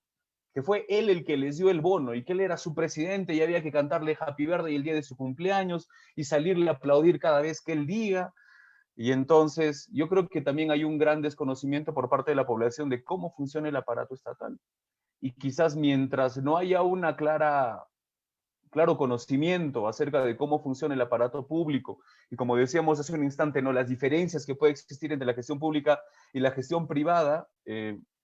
que fue él el que les dio el bono y que él era su presidente y había que cantarle Happy Birthday el día de su cumpleaños y salirle a aplaudir cada vez que él diga. Y entonces yo creo que también hay un gran desconocimiento por parte de la población de cómo funciona el aparato estatal. Y quizás mientras no haya una claro conocimiento acerca de cómo funciona el aparato público, y como decíamos hace un instante, ¿no? Las diferencias que puede existir entre la gestión pública y la gestión privada,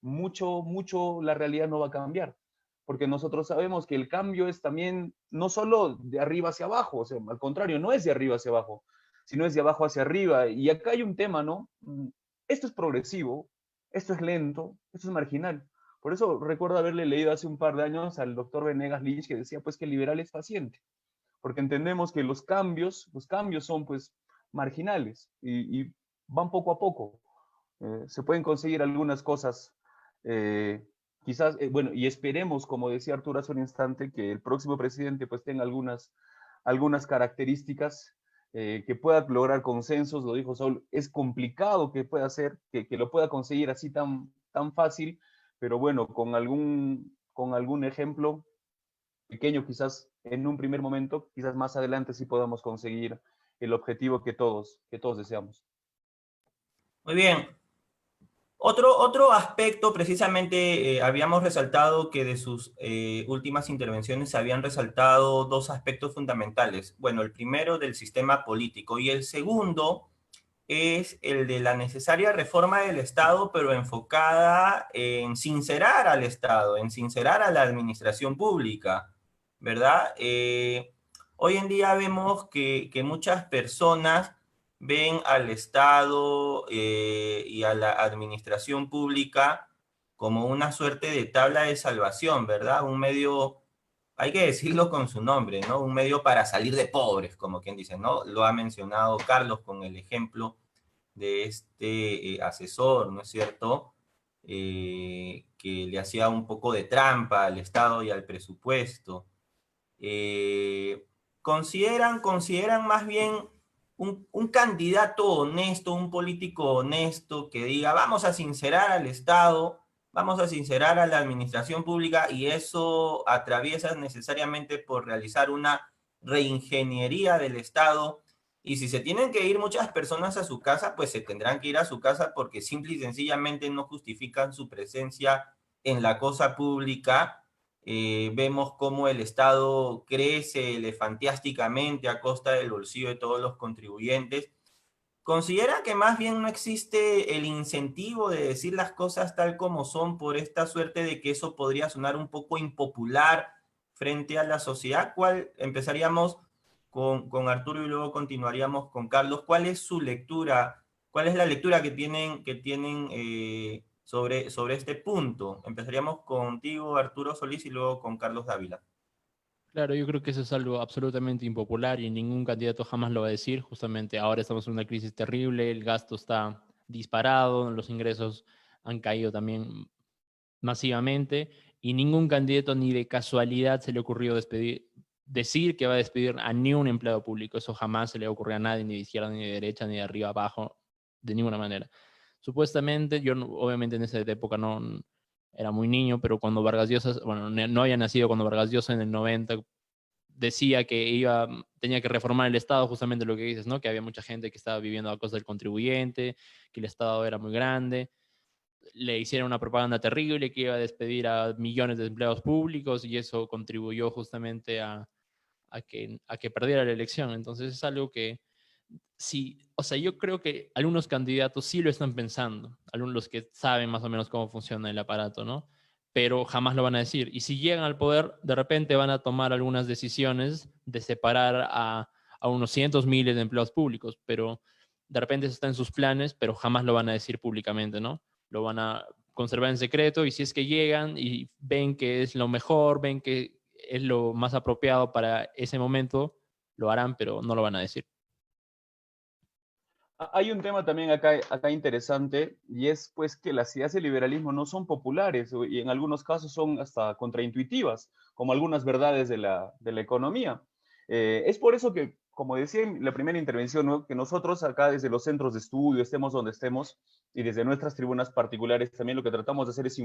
mucho la realidad no va a cambiar, porque nosotros sabemos que el cambio es también no solo de arriba hacia abajo, o sea, al contrario, no es de arriba hacia abajo, sino es de abajo hacia arriba, y acá hay un tema, ¿no? Esto es progresivo, esto es lento, esto es marginal. Por eso recuerdo haberle leído hace un par de años al doctor Venegas Lynch, que decía pues que el liberal es paciente, porque entendemos que los cambios son pues marginales y van poco a poco. Se pueden conseguir algunas cosas, quizás, bueno, y esperemos, como decía Arturo hace un instante, que el próximo presidente pues tenga algunas características que pueda lograr consensos. Lo dijo Saúl, es complicado que pueda hacer, que lo pueda conseguir así tan fácil, pero bueno, con algún ejemplo pequeño quizás en un primer momento, quizás más adelante sí podamos conseguir el objetivo que todos deseamos. Muy bien. Otro aspecto, precisamente, habíamos resaltado que de sus últimas intervenciones se habían resaltado dos aspectos fundamentales. Bueno, el primero del sistema político y el segundo es el de la necesaria reforma del Estado, pero enfocada en sincerar al Estado, en sincerar a la administración pública, ¿verdad? Hoy en día vemos que muchas personas ven al Estado y a la administración pública como una suerte de tabla de salvación, ¿verdad? Un medio, hay que decirlo con su nombre, ¿no? Un medio para salir de pobres, como quien dice, ¿no? Lo ha mencionado Carlos con el ejemplo de este asesor, ¿no es cierto? Que le hacía un poco de trampa al Estado y al presupuesto. Consideran más bien un candidato honesto, un político honesto que diga, vamos a sincerar al Estado, vamos a sincerar a la administración pública, y eso atraviesa necesariamente por realizar una reingeniería del Estado. Y si se tienen que ir muchas personas a su casa, pues se tendrán que ir a su casa porque simple y sencillamente no justifican su presencia en la cosa pública. Vemos cómo el Estado crece elefantiásticamente a costa del bolsillo de todos los contribuyentes. ¿Considera que más bien no existe el incentivo de decir las cosas tal como son por esta suerte de que eso podría sonar un poco impopular frente a la sociedad? Empezaríamos con Arturo y luego continuaríamos con Carlos. ¿Cuál es su lectura? ¿Cuál es la lectura que tienen sobre este punto? Empezaríamos contigo, Arturo Solís, y luego con Carlos Dávila. Claro, yo creo que eso es algo absolutamente impopular y ningún candidato jamás lo va a decir. Justamente ahora estamos en una crisis terrible, el gasto está disparado, los ingresos han caído también masivamente y ningún candidato ni de casualidad se le ocurrió decir que va a despedir a ni un empleado público. Eso jamás se le ocurrió a nadie, ni de izquierda, ni de derecha, ni de arriba a abajo, de ninguna manera. Supuestamente, yo obviamente en esa época no era muy niño, pero cuando Vargas Llosa, bueno, no había nacido cuando Vargas Llosa en el 90 decía que tenía que reformar el Estado, justamente lo que dices, ¿no? Que había mucha gente que estaba viviendo a costa del contribuyente, que el Estado era muy grande. Le hicieron una propaganda terrible que iba a despedir a millones de empleados públicos y eso contribuyó justamente a que perdiera la elección. Entonces es algo que sí, o sea, yo creo que algunos candidatos sí lo están pensando, algunos que saben más o menos cómo funciona el aparato, ¿no? Pero jamás lo van a decir. Y si llegan al poder, de repente van a tomar algunas decisiones de separar a unos cientos miles de empleados públicos, pero de repente eso está en sus planes, pero jamás lo van a decir públicamente, ¿no? Lo van a conservar en secreto y si es que llegan y ven que es lo mejor, ven que es lo más apropiado para ese momento, lo harán, pero no lo van a decir. Hay un tema también acá interesante, y es pues que las ideas del liberalismo no son populares y en algunos casos son hasta contraintuitivas, como algunas verdades de la economía. Es por eso que, como decía en la primera intervención, ¿no? Que nosotros acá desde los centros de estudio, estemos donde estemos, y desde nuestras tribunas particulares también lo que tratamos de hacer es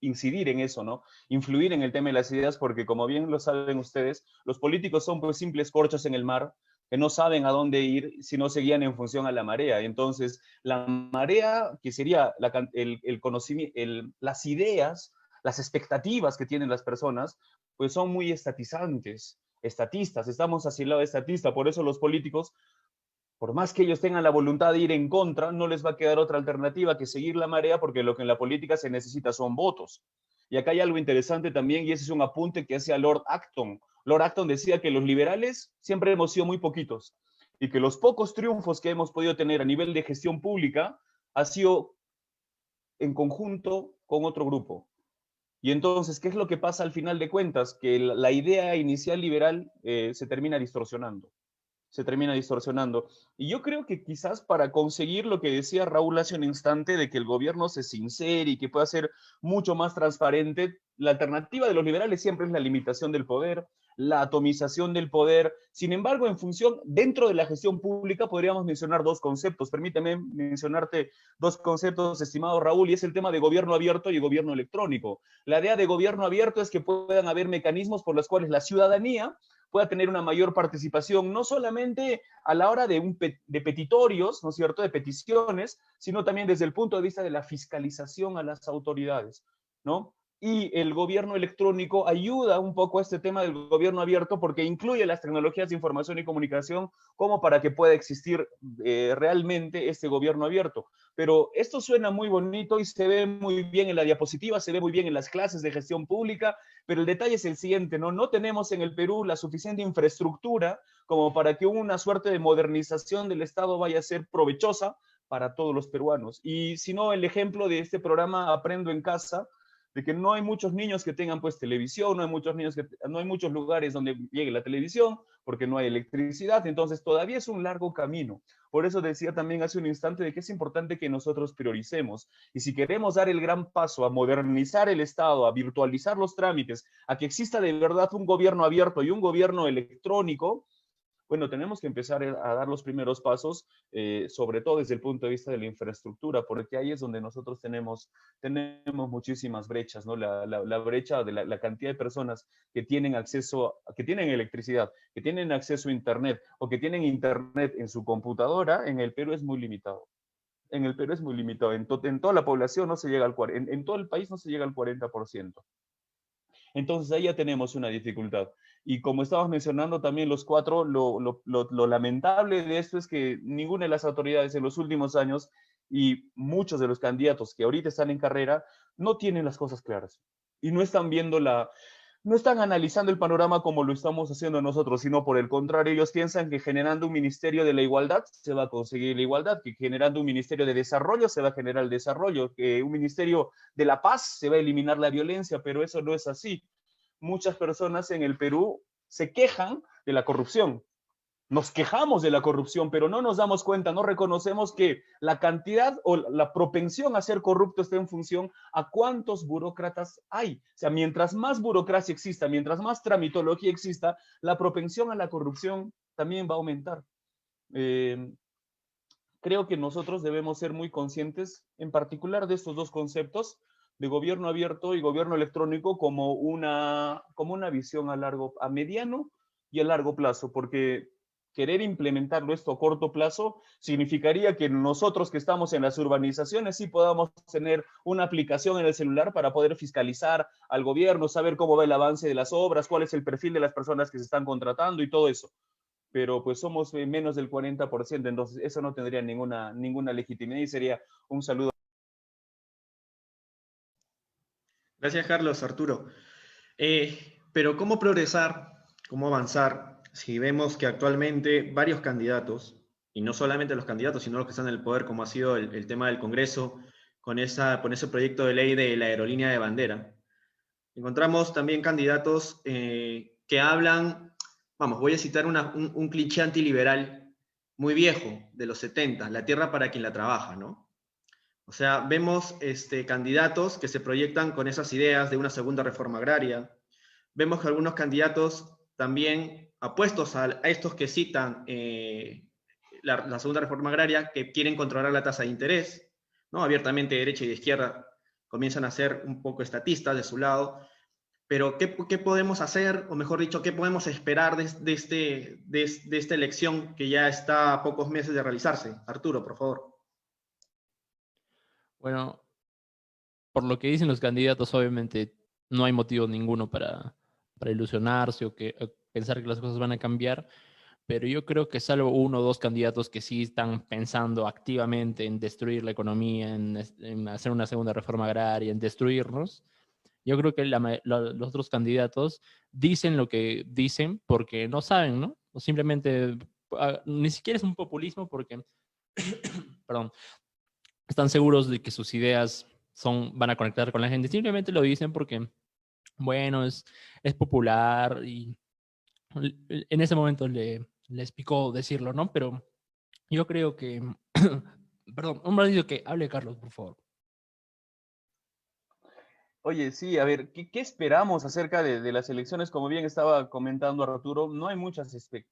incidir en eso, ¿no? Influir en el tema de las ideas, porque como bien lo saben ustedes, los políticos son pues simples corchos en el mar, que no saben a dónde ir si no se guían en función a la marea. Entonces, la marea, que sería el conocimiento, las ideas, las expectativas que tienen las personas, pues son muy estatizantes, estatistas, estamos hacia el lado de estatista, por eso los políticos, por más que ellos tengan la voluntad de ir en contra, no les va a quedar otra alternativa que seguir la marea, porque lo que en la política se necesita son votos. Y acá hay algo interesante también, y ese es un apunte que hacía Lord Acton. Lord Acton decía que los liberales siempre hemos sido muy poquitos, y que los pocos triunfos que hemos podido tener a nivel de gestión pública ha sido en conjunto con otro grupo. Y entonces, ¿qué es lo que pasa al final de cuentas? Que la idea inicial liberal se termina distorsionando. Se termina distorsionando. Y yo creo que quizás para conseguir lo que decía Raúl hace un instante, de que el gobierno se sincere y que pueda ser mucho más transparente, la alternativa de los liberales siempre es la limitación del poder, la atomización del poder. Sin embargo, en función, dentro de la gestión pública, podríamos mencionar dos conceptos. Permíteme mencionarte dos conceptos, estimado Raúl, y es el tema de gobierno abierto y gobierno electrónico. La idea de gobierno abierto es que puedan haber mecanismos por los cuales la ciudadanía pueda tener una mayor participación, no solamente a la hora de petitorios, ¿no es cierto?, de peticiones, sino también desde el punto de vista de la fiscalización a las autoridades, ¿no? Y el gobierno electrónico ayuda un poco a este tema del gobierno abierto porque incluye las tecnologías de información y comunicación como para que pueda existir realmente este gobierno abierto. Pero esto suena muy bonito y se ve muy bien en la diapositiva, se ve muy bien en las clases de gestión pública, pero el detalle es el siguiente, ¿no? No tenemos en el Perú la suficiente infraestructura como para que una suerte de modernización del Estado vaya a ser provechosa para todos los peruanos. Y si no, el ejemplo de este programa Aprendo en Casa, de que no hay muchos niños que tengan pues televisión, no hay muchos lugares donde llegue la televisión, porque no hay electricidad, entonces todavía es un largo camino. Por eso decía también hace un instante de que es importante que nosotros prioricemos. Y si queremos dar el gran paso a modernizar el Estado, a virtualizar los trámites, a que exista de verdad un gobierno abierto y un gobierno electrónico, bueno, tenemos que empezar a dar los primeros pasos, sobre todo desde el punto de vista de la infraestructura, porque ahí es donde nosotros tenemos muchísimas brechas, ¿no? La brecha de la cantidad de personas que tienen acceso, que tienen electricidad, que tienen acceso a Internet o que tienen Internet en su computadora, en el Perú es muy limitado. En el Perú es muy limitado. En toda la población no se llega al 40%, en todo el país no se llega al 40%. Entonces ahí ya tenemos una dificultad. Y como estabas mencionando también los cuatro, lo lamentable de esto es que ninguna de las autoridades en los últimos años y muchos de los candidatos que ahorita están en carrera no tienen las cosas claras y no están viendo no están analizando el panorama como lo estamos haciendo nosotros, sino por el contrario, ellos piensan que generando un ministerio de la igualdad se va a conseguir la igualdad, que generando un ministerio de desarrollo se va a generar el desarrollo, que un ministerio de la paz se va a eliminar la violencia, pero eso no es así. Muchas personas en el Perú se quejan de la corrupción. Nos quejamos de la corrupción, pero no nos damos cuenta, no reconocemos que la cantidad o la propensión a ser corrupto está en función a cuántos burócratas hay. O sea, mientras más burocracia exista, mientras más tramitología exista, la propensión a la corrupción también va a aumentar. Creo que nosotros debemos ser muy conscientes, en particular de estos dos conceptos, de gobierno abierto y gobierno electrónico como una visión a mediano y a largo plazo, porque querer implementarlo esto a corto plazo significaría que nosotros que estamos en las urbanizaciones sí podamos tener una aplicación en el celular para poder fiscalizar al gobierno, saber cómo va el avance de las obras, cuál es el perfil de las personas que se están contratando y todo eso. Pero pues somos menos del 40%, entonces eso no tendría ninguna legitimidad y sería un saludo. Gracias, Carlos. Arturo. Pero ¿cómo progresar, cómo avanzar si vemos que actualmente varios candidatos, y no solamente los candidatos, sino los que están en el poder, como ha sido el tema del Congreso, con ese proyecto de ley de la aerolínea de bandera, encontramos también candidatos que hablan, vamos, voy a citar un cliché antiliberal muy viejo, de los 70, la tierra para quien la trabaja, ¿no? O sea, vemos candidatos que se proyectan con esas ideas de una segunda reforma agraria. Vemos que algunos candidatos también apuestos a estos que citan la segunda reforma agraria, que quieren controlar la tasa de interés, ¿no? Abiertamente derecha y de izquierda comienzan a ser un poco estatistas de su lado. Pero ¿qué podemos hacer, o mejor dicho, qué podemos esperar de esta elección que ya está a pocos meses de realizarse? Arturo, por favor. Bueno, por lo que dicen los candidatos, obviamente no hay motivo ninguno para ilusionarse o pensar que las cosas van a cambiar, pero yo creo que salvo uno o dos candidatos que sí están pensando activamente en destruir la economía, en hacer una segunda reforma agraria, en destruirnos, yo creo que los otros candidatos dicen lo que dicen porque no saben, ¿no? O simplemente, ni siquiera es un populismo porque, perdón, están seguros de que sus ideas van a conectar con la gente. Simplemente lo dicen porque, bueno, es popular y en ese momento les picó decirlo, ¿no? Pero yo creo que, perdón, un ratito que hable Carlos, por favor. Oye, sí, a ver, ¿qué esperamos acerca de las elecciones? Como bien estaba comentando Arturo, no hay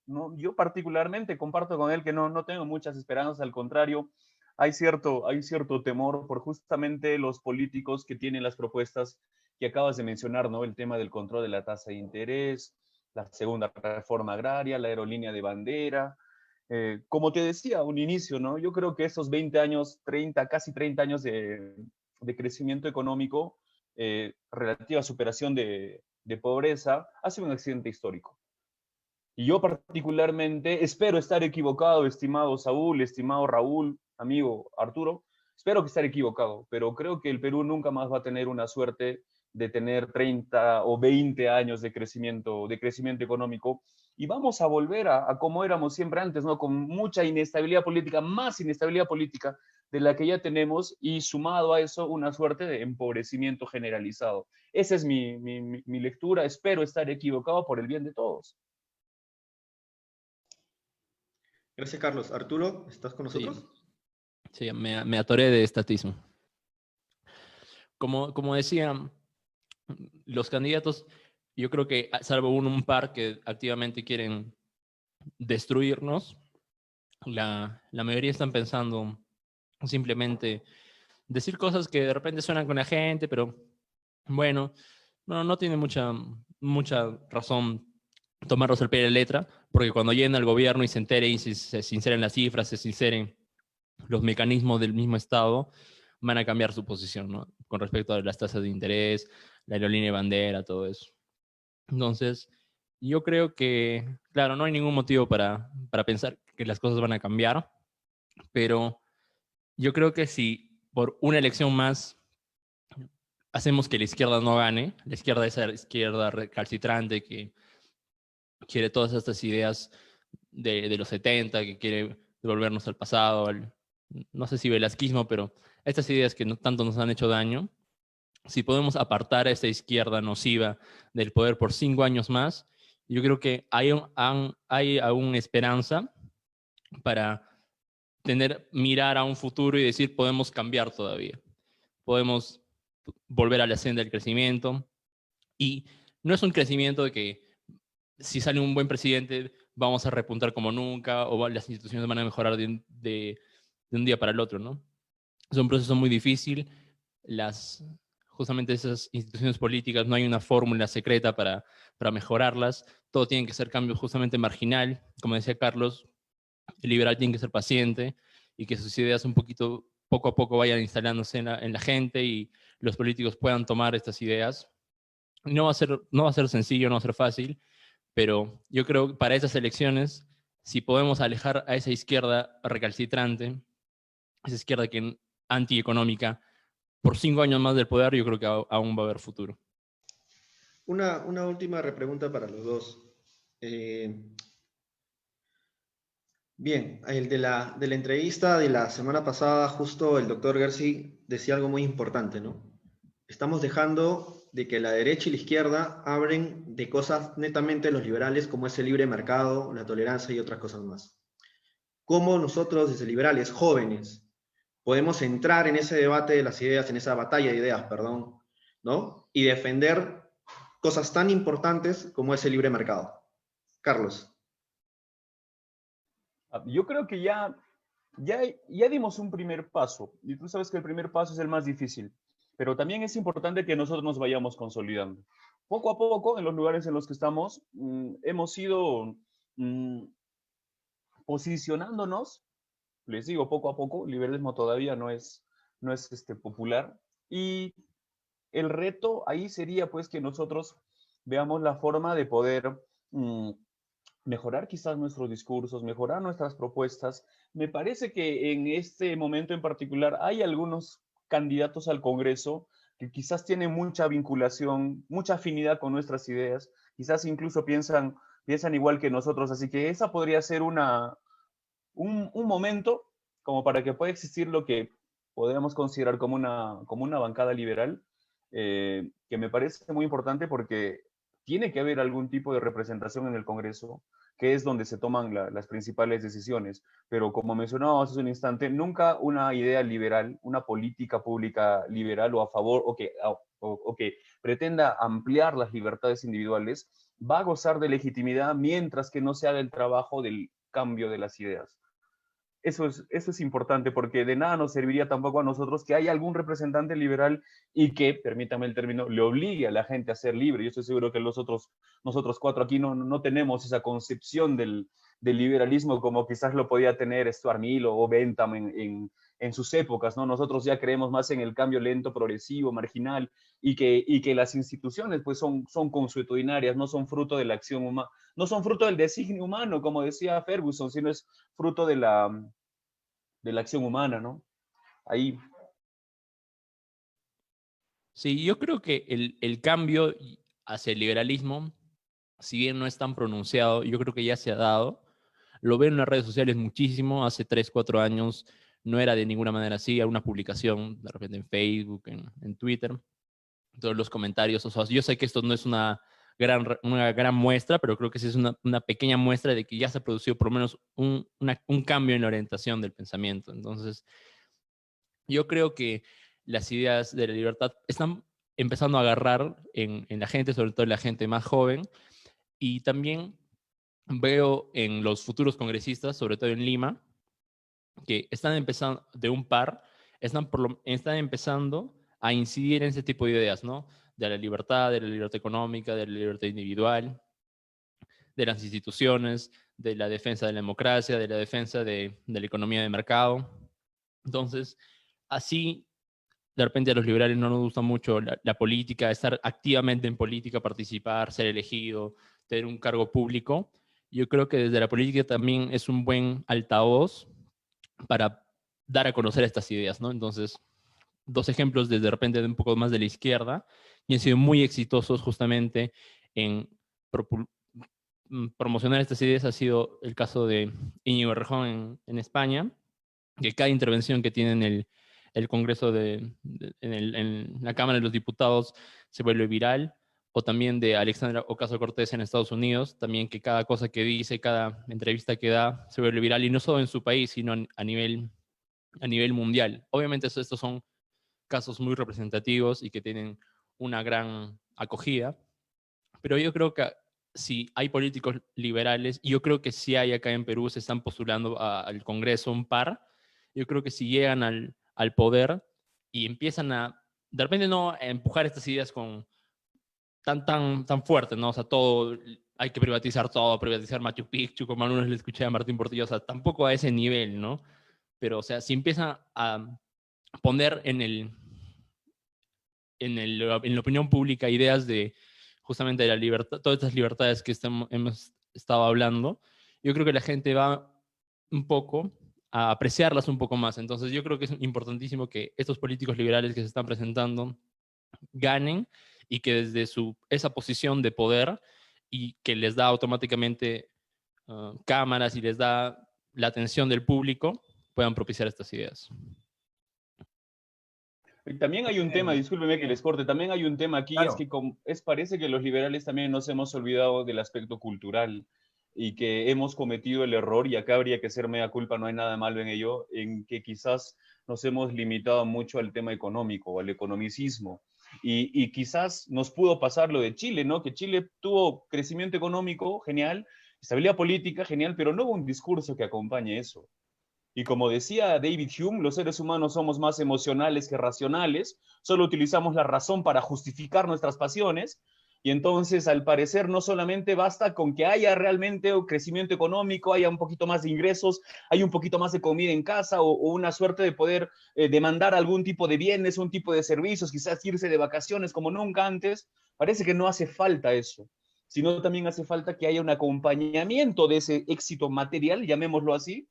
no, yo particularmente comparto con él que no tengo muchas esperanzas, al contrario, hay cierto temor por justamente los políticos que tienen las propuestas que acabas de mencionar, ¿no? El tema del control de la tasa de interés, la segunda reforma agraria, la aerolínea de bandera. Como te decía a un inicio, ¿no? Yo creo que esos 20 años, 30, casi 30 años de crecimiento económico, relativa superación de pobreza, ha sido un accidente histórico. Y yo particularmente espero estar equivocado, estimado Saúl, estimado Raúl, amigo Arturo, espero que estar equivocado, pero creo que el Perú nunca más va a tener una suerte de tener 30 o 20 años de crecimiento económico y vamos a volver a como éramos siempre antes, ¿no? Con mucha inestabilidad política, más inestabilidad política de la que ya tenemos y sumado a eso una suerte de empobrecimiento generalizado. Esa es mi lectura, espero estar equivocado por el bien de todos. Gracias, Carlos. Arturo, ¿estás con nosotros? Sí, me atoré de estatismo. Como decía, los candidatos, yo creo que salvo un par que activamente quieren destruirnos, la mayoría están pensando simplemente decir cosas que de repente suenan con la gente, pero bueno, no tiene mucha razón tomarlos al pie de la letra, porque cuando lleguen al gobierno y se enteren y se sinceren las cifras, se sinceren los mecanismos del mismo Estado, van a cambiar su posición, ¿no? Con respecto a las tasas de interés, la aerolínea de bandera, todo eso. Entonces, yo creo que, claro, no hay ningún motivo para pensar que las cosas van a cambiar, pero yo creo que si por una elección más hacemos que la izquierda no gane, la izquierda, esa izquierda recalcitrante que quiere todas estas ideas de los 70, que quiere devolvernos al pasado, no sé si velasquismo, pero estas ideas que no tanto nos han hecho daño, si podemos apartar a esta izquierda nociva del poder por 5 años más, yo creo que hay aún esperanza para mirar a un futuro y decir, podemos cambiar todavía. Podemos volver a la senda del crecimiento. Y no es un crecimiento de que si sale un buen presidente vamos a repuntar como nunca o las instituciones van a mejorar de un día para el otro, ¿no? Es un proceso muy difícil. justamente esas instituciones políticas no hay una fórmula secreta para mejorarlas, todo tiene que ser cambio justamente marginal, como decía Carlos, el liberal tiene que ser paciente y que sus ideas un poquito, poco a poco vayan instalándose en la gente y los políticos puedan tomar estas ideas. No va a ser sencillo, no va a ser fácil, pero yo creo que para esas elecciones, si podemos alejar a esa izquierda recalcitrante, esa izquierda que antieconómica, por 5 años más del poder, yo creo que aún va a haber futuro. Una última repregunta para los dos. Bien, el de la entrevista de la semana pasada, justo el doctor Gersi decía algo muy importante, ¿no? Estamos dejando de que la derecha y la izquierda abren de cosas netamente los liberales, como es el libre mercado, la tolerancia y otras cosas más. ¿Cómo nosotros, desde liberales, jóvenes, podemos entrar en ese debate de las ideas, en esa batalla de ideas, perdón, ¿no? Y defender cosas tan importantes como es el libre mercado? Carlos. Yo creo que ya dimos un primer paso, y tú sabes que el primer paso es el más difícil, pero también es importante que nosotros nos vayamos consolidando. Poco a poco, en los lugares en los que estamos, hemos ido posicionándonos, les digo, poco a poco, el liberalismo todavía no es popular, y el reto ahí sería pues que nosotros veamos la forma de poder mejorar quizás nuestros discursos, mejorar nuestras propuestas. Me parece que en este momento en particular hay algunos candidatos al Congreso que quizás tienen mucha vinculación, mucha afinidad con nuestras ideas, quizás incluso piensan igual que nosotros, así que esa podría ser un momento como para que pueda existir lo que podríamos considerar como una bancada liberal, que me parece muy importante porque tiene que haber algún tipo de representación en el Congreso, que es donde se toman las principales decisiones. Pero como mencionábamos hace un instante, nunca una idea liberal, una política pública liberal o a favor o que pretenda ampliar las libertades individuales va a gozar de legitimidad mientras que no se haga el trabajo del cambio de las ideas. Eso es importante porque de nada nos serviría tampoco a nosotros que haya algún representante liberal y que, permítame el término, le obligue a la gente a ser libre. Yo estoy seguro que nosotros cuatro aquí no tenemos esa concepción del liberalismo como quizás lo podía tener Stuart Mill o Bentham en sus épocas, ¿no? Nosotros ya creemos más en el cambio lento, progresivo, marginal, y que las instituciones pues son consuetudinarias, no son fruto de la acción humana, no son fruto del designio humano, como decía Ferguson, sino es fruto de la acción humana, ¿no? Ahí. Sí, yo creo que el cambio hacia el liberalismo, si bien no es tan pronunciado, yo creo que ya se ha dado. Lo veo en las redes sociales muchísimo. Hace 3, 4 años no era de ninguna manera así. Alguna publicación, de repente en Facebook, en Twitter, todos los comentarios. O sea, yo sé que esto no es una gran muestra, pero creo que sí es una pequeña muestra de que ya se ha producido por lo menos un cambio en la orientación del pensamiento. Entonces, yo creo que las ideas de la libertad están empezando a agarrar en la gente, sobre todo en la gente más joven, y también veo en los futuros congresistas, sobre todo en Lima, que están empezando, de un par, están empezando a incidir en ese tipo de ideas, ¿no? De la libertad económica, de la libertad individual, de las instituciones, de la defensa de la democracia, de la defensa de la economía de mercado. Entonces, así, de repente a los liberales no nos gusta mucho la política, estar activamente en política, participar, ser elegido, tener un cargo público. Yo creo que desde la política también es un buen altavoz para dar a conocer estas ideas, ¿no? Entonces, 2 ejemplos desde de repente de un poco más de la izquierda y han sido muy exitosos justamente en promocionar estas ideas ha sido el caso de Íñigo Errejón en España, que cada intervención que tiene en el Congreso en la Cámara de los Diputados se vuelve viral, o también de Alexandra Ocasio-Cortez en Estados Unidos, también que cada cosa que dice, cada entrevista que da se vuelve viral, y no solo en su país, sino a nivel mundial. Obviamente estos son casos muy representativos y que tienen una gran acogida, pero yo creo que si hay políticos liberales, y yo creo que sí hay acá en Perú, se están postulando al Congreso un par, yo creo que si llegan al poder y empiezan a de repente no empujar estas ideas con tan fuerte, ¿no? O sea, todo, hay que privatizar todo, privatizar Machu Picchu, como algunos le escuché a Martín Portillo, o sea, tampoco a ese nivel, ¿no? Pero, o sea, si empieza a poner en la opinión pública ideas de justamente la libertad, todas estas libertades que hemos estado hablando, yo creo que la gente va un poco a apreciarlas un poco más. Entonces yo creo que es importantísimo que estos políticos liberales que se están presentando ganen y que desde esa posición de poder y que les da automáticamente cámaras y les da la atención del público, puedan propiciar estas ideas. También hay un tema, discúlpeme que les corte, también hay un tema aquí, Claro. es que parece que los liberales también nos hemos olvidado del aspecto cultural y que hemos cometido el error, y acá habría que ser mea culpa, no hay nada malo en ello, en que quizás nos hemos limitado mucho al tema económico, al economicismo. Y quizás nos pudo pasar lo de Chile, ¿no? Que Chile tuvo crecimiento económico, genial, estabilidad política, genial, pero no hubo un discurso que acompañe eso. Y como decía David Hume, los seres humanos somos más emocionales que racionales, solo utilizamos la razón para justificar nuestras pasiones, y entonces al parecer no solamente basta con que haya realmente un crecimiento económico, haya un poquito más de ingresos, hay un poquito más de comida en casa o una suerte de poder demandar algún tipo de bienes, un tipo de servicios, quizás irse de vacaciones como nunca antes. Parece que no hace falta eso, sino también hace falta que haya un acompañamiento de ese éxito material, llamémoslo así,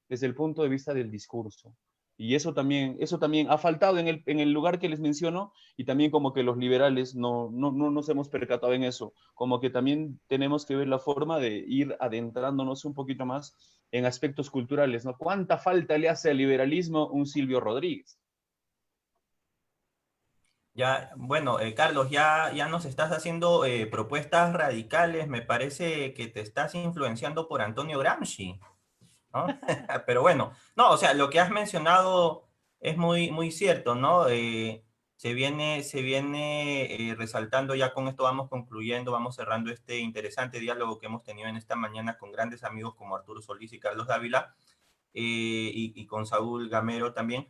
desde el punto de vista del discurso. Y eso también ha faltado en el lugar que les menciono, y también como que los liberales no nos hemos percatado en eso, como que también tenemos que ver la forma de ir adentrándonos un poquito más en aspectos culturales, ¿no? ¿Cuánta falta le hace al liberalismo un Silvio Rodríguez? Ya, bueno, Carlos, ya nos estás haciendo propuestas radicales. Me parece que te estás influenciando por Antonio Gramsci, ¿no? Pero bueno, no, o sea, lo que has mencionado es muy cierto, ¿no? Se viene resaltando, ya con esto vamos concluyendo, vamos cerrando este interesante diálogo que hemos tenido en esta mañana con grandes amigos como Arturo Solís y Carlos Dávila, y con Saúl Gamero también.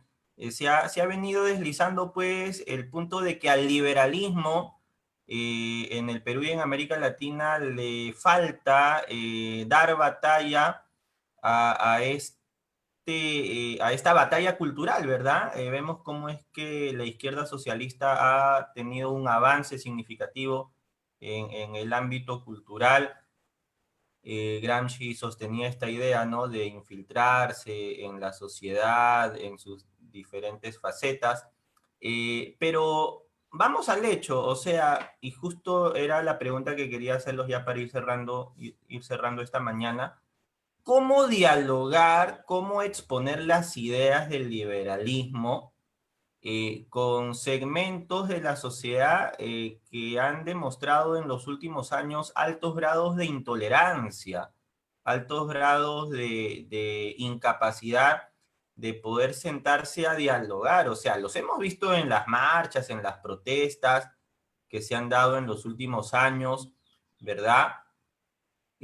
Se ha venido deslizando pues el punto de que al liberalismo en el Perú y en América Latina le falta dar batalla a esta batalla cultural, ¿verdad? Vemos cómo es que la izquierda socialista ha tenido un avance significativo en el ámbito cultural. Gramsci sostenía esta idea, ¿no?, de infiltrarse en la sociedad, en sus diferentes facetas, pero vamos al hecho, o sea, y justo era la pregunta que quería hacerlos ya para ir cerrando esta mañana. ¿Cómo dialogar, cómo exponer las ideas del liberalismo con segmentos de la sociedad que han demostrado en los últimos años altos grados de intolerancia, altos grados de incapacidad de poder sentarse a dialogar? O sea, los hemos visto en las marchas, en las protestas que se han dado en los últimos años, ¿verdad?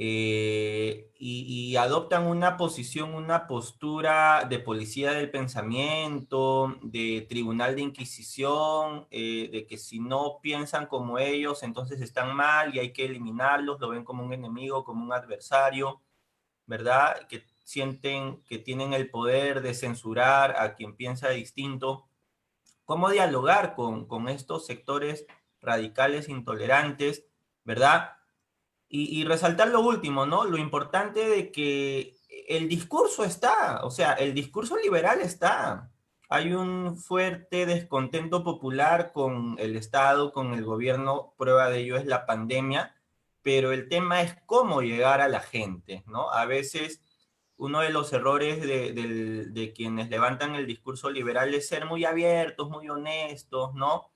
Y adoptan una posición, una postura de policía del pensamiento, de tribunal de inquisición, de que si no piensan como ellos, entonces están mal y hay que eliminarlos, lo ven como un enemigo, como un adversario, ¿verdad? Que sienten que tienen el poder de censurar a quien piensa distinto. ¿Cómo dialogar con estos sectores radicales, intolerantes, ¿verdad? Y resaltar lo último, ¿no? Lo importante de que el discurso está, o sea, el discurso liberal está. Hay un fuerte descontento popular con el Estado, con el gobierno, prueba de ello es la pandemia, pero el tema es cómo llegar a la gente, ¿no? A veces uno de los errores de quienes levantan el discurso liberal es ser muy abiertos, muy honestos, ¿no?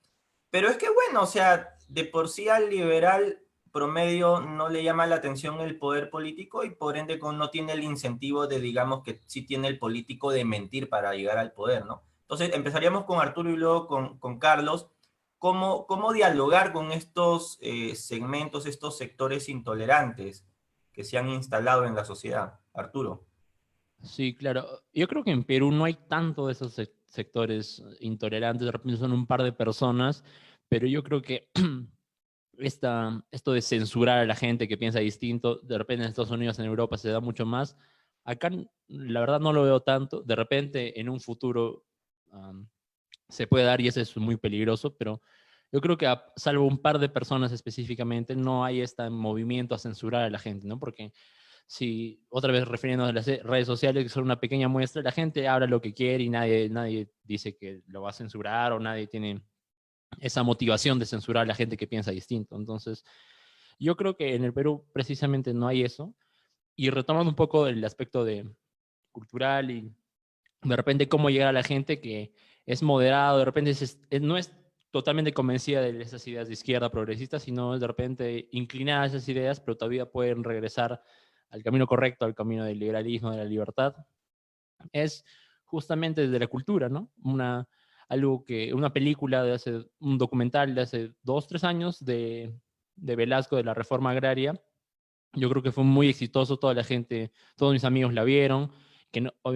Pero es que bueno, o sea, de por sí al liberal promedio no le llama la atención el poder político y por ende no tiene el incentivo de, digamos, que sí tiene el político de mentir para llegar al poder, ¿no? Entonces empezaríamos con Arturo y luego con Carlos. ¿Cómo dialogar con estos segmentos, estos sectores intolerantes que se han instalado en la sociedad? Arturo. Sí, claro. Yo creo que en Perú no hay tanto de esos sectores intolerantes, de repente son un par de personas, pero yo creo que esto de censurar a la gente que piensa distinto, de repente en Estados Unidos, en Europa se da mucho más. Acá la verdad no lo veo tanto. De repente en un futuro se puede dar y eso es muy peligroso, pero yo creo que salvo un par de personas específicamente, no hay este movimiento a censurar a la gente, ¿no? Porque si, otra vez refiriéndonos a las redes sociales, que son una pequeña muestra, la gente habla lo que quiere y nadie dice que lo va a censurar o nadie tiene esa motivación de censurar a la gente que piensa distinto. Entonces, yo creo que en el Perú precisamente no hay eso. Y retomando un poco el aspecto cultural y de repente cómo llegar a la gente que es moderado, de repente no es totalmente convencida de esas ideas de izquierda progresista, sino de repente inclinada a esas ideas, pero todavía pueden regresar al camino correcto, al camino del liberalismo, de la libertad, es justamente desde la cultura, ¿no? Una película un documental de hace 2, 3 años de Velasco, de la reforma agraria. Yo creo que fue muy exitoso, toda la gente, todos mis amigos la vieron,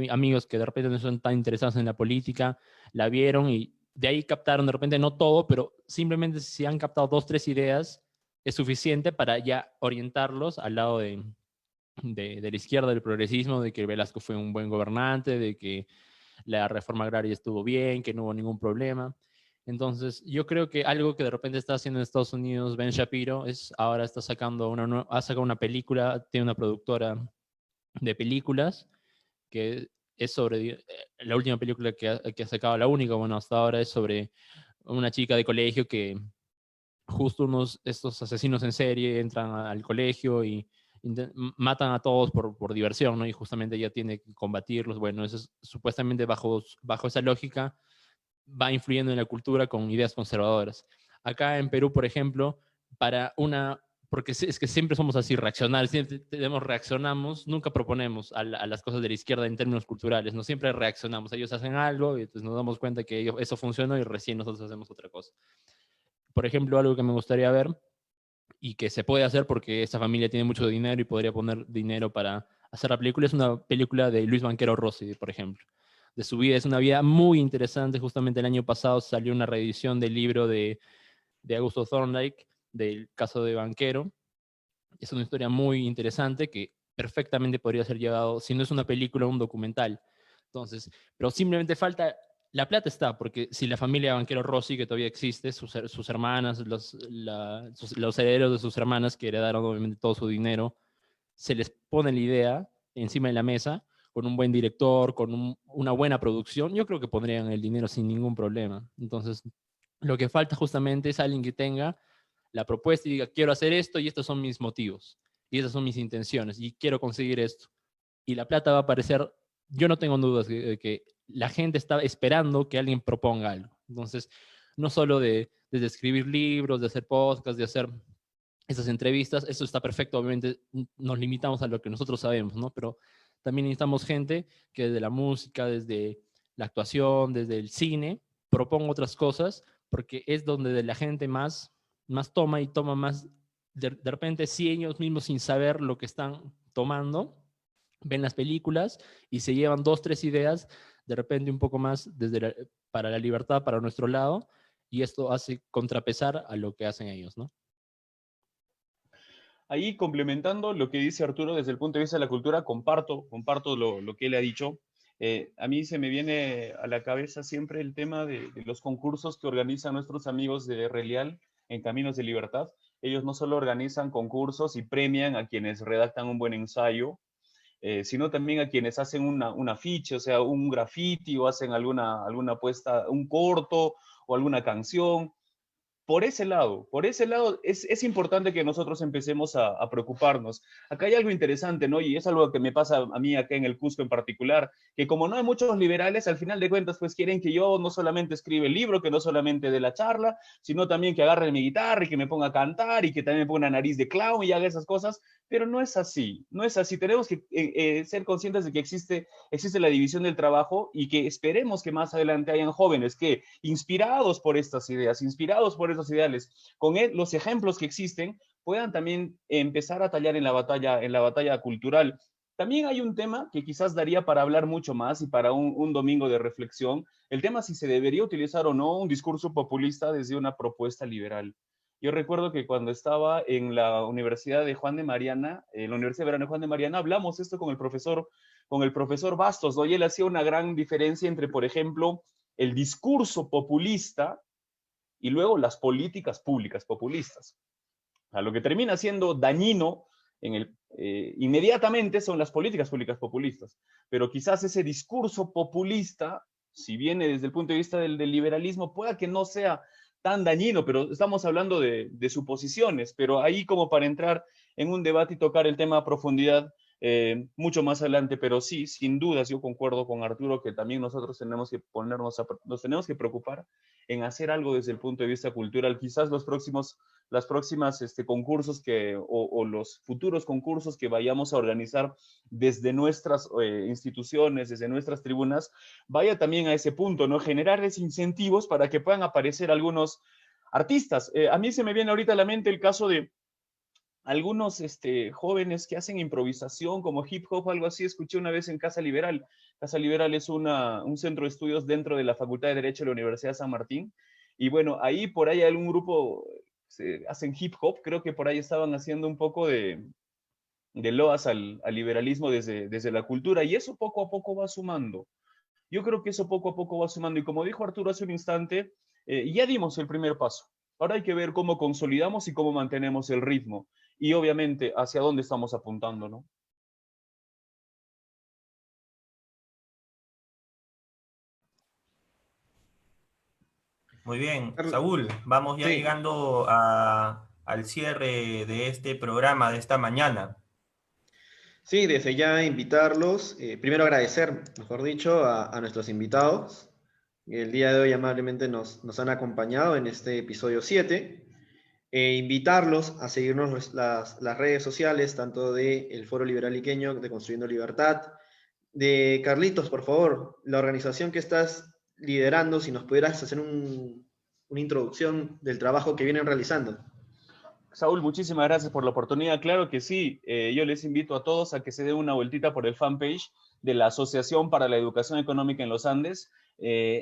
amigos que de repente no son tan interesados en la política, la vieron y de ahí captaron, de repente no todo, pero simplemente si han captado 2, 3 ideas, es suficiente para ya orientarlos al lado de la izquierda, del progresismo, de que Velasco fue un buen gobernante, de que la reforma agraria estuvo bien, que no hubo ningún problema. Entonces, yo creo que algo que de repente está haciendo en Estados Unidos Ben Shapiro ahora está sacando ha sacado una película, tiene una productora de películas que es sobre la última película que ha sacado, la única, bueno, hasta ahora es sobre una chica de colegio que justo estos asesinos en serie entran al colegio y matan a todos por diversión, ¿no? Y justamente ella tiene que combatirlos. Bueno, eso es supuestamente bajo esa lógica va influyendo en la cultura con ideas conservadoras. Acá en Perú, por ejemplo, porque es que siempre somos así, reaccionarios, siempre reaccionamos, nunca proponemos a las cosas de la izquierda en términos culturales, no siempre reaccionamos, ellos hacen algo y entonces nos damos cuenta que eso funcionó y recién nosotros hacemos otra cosa. Por ejemplo, algo que me gustaría ver y que se puede hacer porque esta familia tiene mucho dinero y podría poner dinero para hacer la película, es una película de Luis Banquero Rossi, por ejemplo. De su vida, es una vida muy interesante. Justamente el año pasado salió una reedición del libro de Augusto Thorndike, del caso de Banquero. Es una historia muy interesante que perfectamente podría ser llevado, si no es una película, un documental. Entonces, pero simplemente falta, la plata está, porque si la familia Banquero Rossi, que todavía existe, sus hermanas, los herederos de sus hermanas que heredaron obviamente todo su dinero, se les pone la idea encima de la mesa, con un buen director, con una buena producción, yo creo que pondrían el dinero sin ningún problema. Entonces, lo que falta justamente es alguien que tenga la propuesta y diga, quiero hacer esto y estos son mis motivos, y esas son mis intenciones, y quiero conseguir esto. Y la plata va a aparecer, yo no tengo dudas de que la gente está esperando que alguien proponga algo. Entonces, no solo de escribir libros, de hacer podcasts, de hacer esas entrevistas, eso está perfecto, obviamente nos limitamos a lo que nosotros sabemos, ¿no? Pero también necesitamos gente que desde la música, desde la actuación, desde el cine, proponga otras cosas, porque es donde la gente más toma y toma más, de repente sí ellos mismos sin saber lo que están tomando, ven las películas y se llevan 2, 3 ideas, de repente un poco más para la libertad, para nuestro lado, y esto hace contrapesar a lo que hacen ellos, ¿no? Ahí complementando lo que dice Arturo desde el punto de vista de la cultura, comparto lo que él ha dicho. A mí se me viene a la cabeza siempre el tema de los concursos que organizan nuestros amigos de Relial en Caminos de Libertad. Ellos no solo organizan concursos y premian a quienes redactan un buen ensayo, sino también a quienes hacen un afiche, o sea, un graffiti o hacen alguna puesta, un corto o alguna canción. Por ese lado es importante que nosotros empecemos a preocuparnos. Acá hay algo interesante, ¿no? Y es algo que me pasa a mí acá en el Cusco en particular, que como no hay muchos liberales, al final de cuentas, pues quieren que yo no solamente escriba el libro, que no solamente dé la charla, sino también que agarre mi guitarra y que me ponga a cantar y que también me ponga una nariz de clown y haga esas cosas, pero no es así, no es así. Tenemos que ser conscientes de que existe la división del trabajo y que esperemos que más adelante hayan jóvenes que, inspirados por estas ideas, inspirados por esos ideales, con los ejemplos que existen, puedan también empezar a tallar en la batalla cultural. También hay un tema que quizás daría para hablar mucho más y para un domingo de reflexión, el tema si se debería utilizar o no un discurso populista desde una propuesta liberal. Yo recuerdo que cuando estaba en la Universidad de Juan de Mariana, en la Universidad de Verano de Juan de Mariana, hablamos esto con el profesor Bastos, ¿no? Y él hacía una gran diferencia entre, por ejemplo, el discurso populista y luego las políticas públicas populistas. A lo que termina siendo dañino inmediatamente son las políticas públicas populistas, pero quizás ese discurso populista, si viene desde el punto de vista del liberalismo, pueda que no sea tan dañino, pero estamos hablando de suposiciones, pero ahí como para entrar en un debate y tocar el tema a profundidad mucho más adelante, pero sí, sin dudas, yo concuerdo con Arturo que también nosotros tenemos que nos tenemos que preocupar en hacer algo desde el punto de vista cultural. Quizás las próximas concursos o los futuros concursos que vayamos a organizar desde nuestras instituciones, desde nuestras tribunas, vaya también a ese punto, ¿no? Generarles incentivos para que puedan aparecer algunos artistas. A mí se me viene ahorita a la mente el caso de algunos jóvenes que hacen improvisación como hip hop, algo así, escuché una vez en Casa Liberal. Casa Liberal es un centro de estudios dentro de la Facultad de Derecho de la Universidad de San Martín. Y bueno, ahí por ahí hay algún grupo, hacen hip hop, creo que por ahí estaban haciendo un poco de loas al liberalismo desde la cultura, y eso poco a poco va sumando. Yo creo que eso poco a poco va sumando, y como dijo Arturo hace un instante, ya dimos el primer paso. Ahora hay que ver cómo consolidamos y cómo mantenemos el ritmo. Y obviamente hacia dónde estamos apuntando, ¿no? Muy bien, Saúl, vamos ya llegando al cierre de este programa de esta mañana. Sí, desde ya invitarlos, primero agradecer, mejor dicho, a nuestros invitados. El día de hoy amablemente nos han acompañado en este episodio 7. Invitarlos a seguirnos las redes sociales, tanto del Foro Liberal Iqueño, de Construyendo Libertad, de Carlitos, por favor, la organización que estás liderando, si nos pudieras hacer una introducción del trabajo que vienen realizando. Saúl, muchísimas gracias por la oportunidad. Claro que sí, yo les invito a todos a que se den una vueltita por el fanpage de la Asociación para la Educación Económica en los Andes.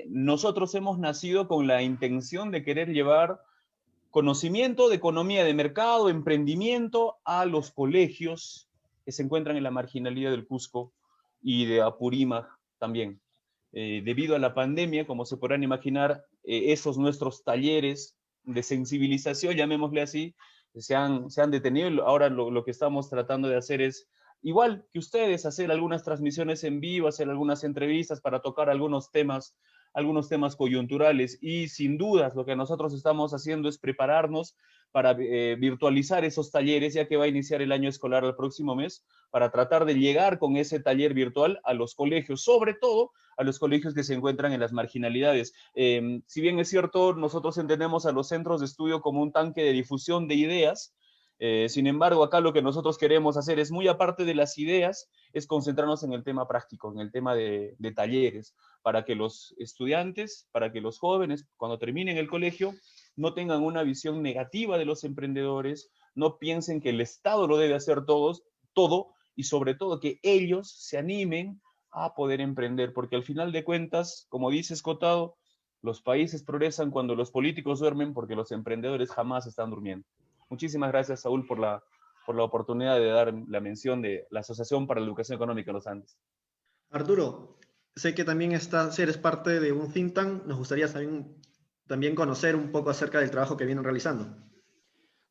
Nosotros hemos nacido con la intención de querer llevar conocimiento de economía de mercado, emprendimiento a los colegios que se encuentran en la marginalidad del Cusco y de Apurímac también. Debido a la pandemia, como se podrán imaginar, esos nuestros talleres de sensibilización, llamémosle así, se han detenido. Ahora lo que estamos tratando de hacer es, igual que ustedes, hacer algunas transmisiones en vivo, hacer algunas entrevistas para tocar algunos temas coyunturales, y sin dudas lo que nosotros estamos haciendo es prepararnos para virtualizar esos talleres, ya que va a iniciar el año escolar el próximo mes, para tratar de llegar con ese taller virtual a los colegios, sobre todo a los colegios que se encuentran en las marginalidades. Si bien es cierto, nosotros entendemos a los centros de estudio como un tanque de difusión de ideas, sin embargo, acá lo que nosotros queremos hacer es, muy aparte de las ideas, es concentrarnos en el tema práctico, en el tema de talleres, para que los estudiantes, para que los jóvenes, cuando terminen el colegio, no tengan una visión negativa de los emprendedores, no piensen que el Estado lo debe hacer todo, y sobre todo que ellos se animen a poder emprender, porque al final de cuentas, como dice Escotado, los países progresan cuando los políticos duermen, porque los emprendedores jamás están durmiendo. Muchísimas gracias, Saúl, por la oportunidad de dar la mención de la Asociación para la Educación Económica en los Andes. Arturo, sé que también eres parte de un think tank. Nos gustaría también conocer un poco acerca del trabajo que vienen realizando.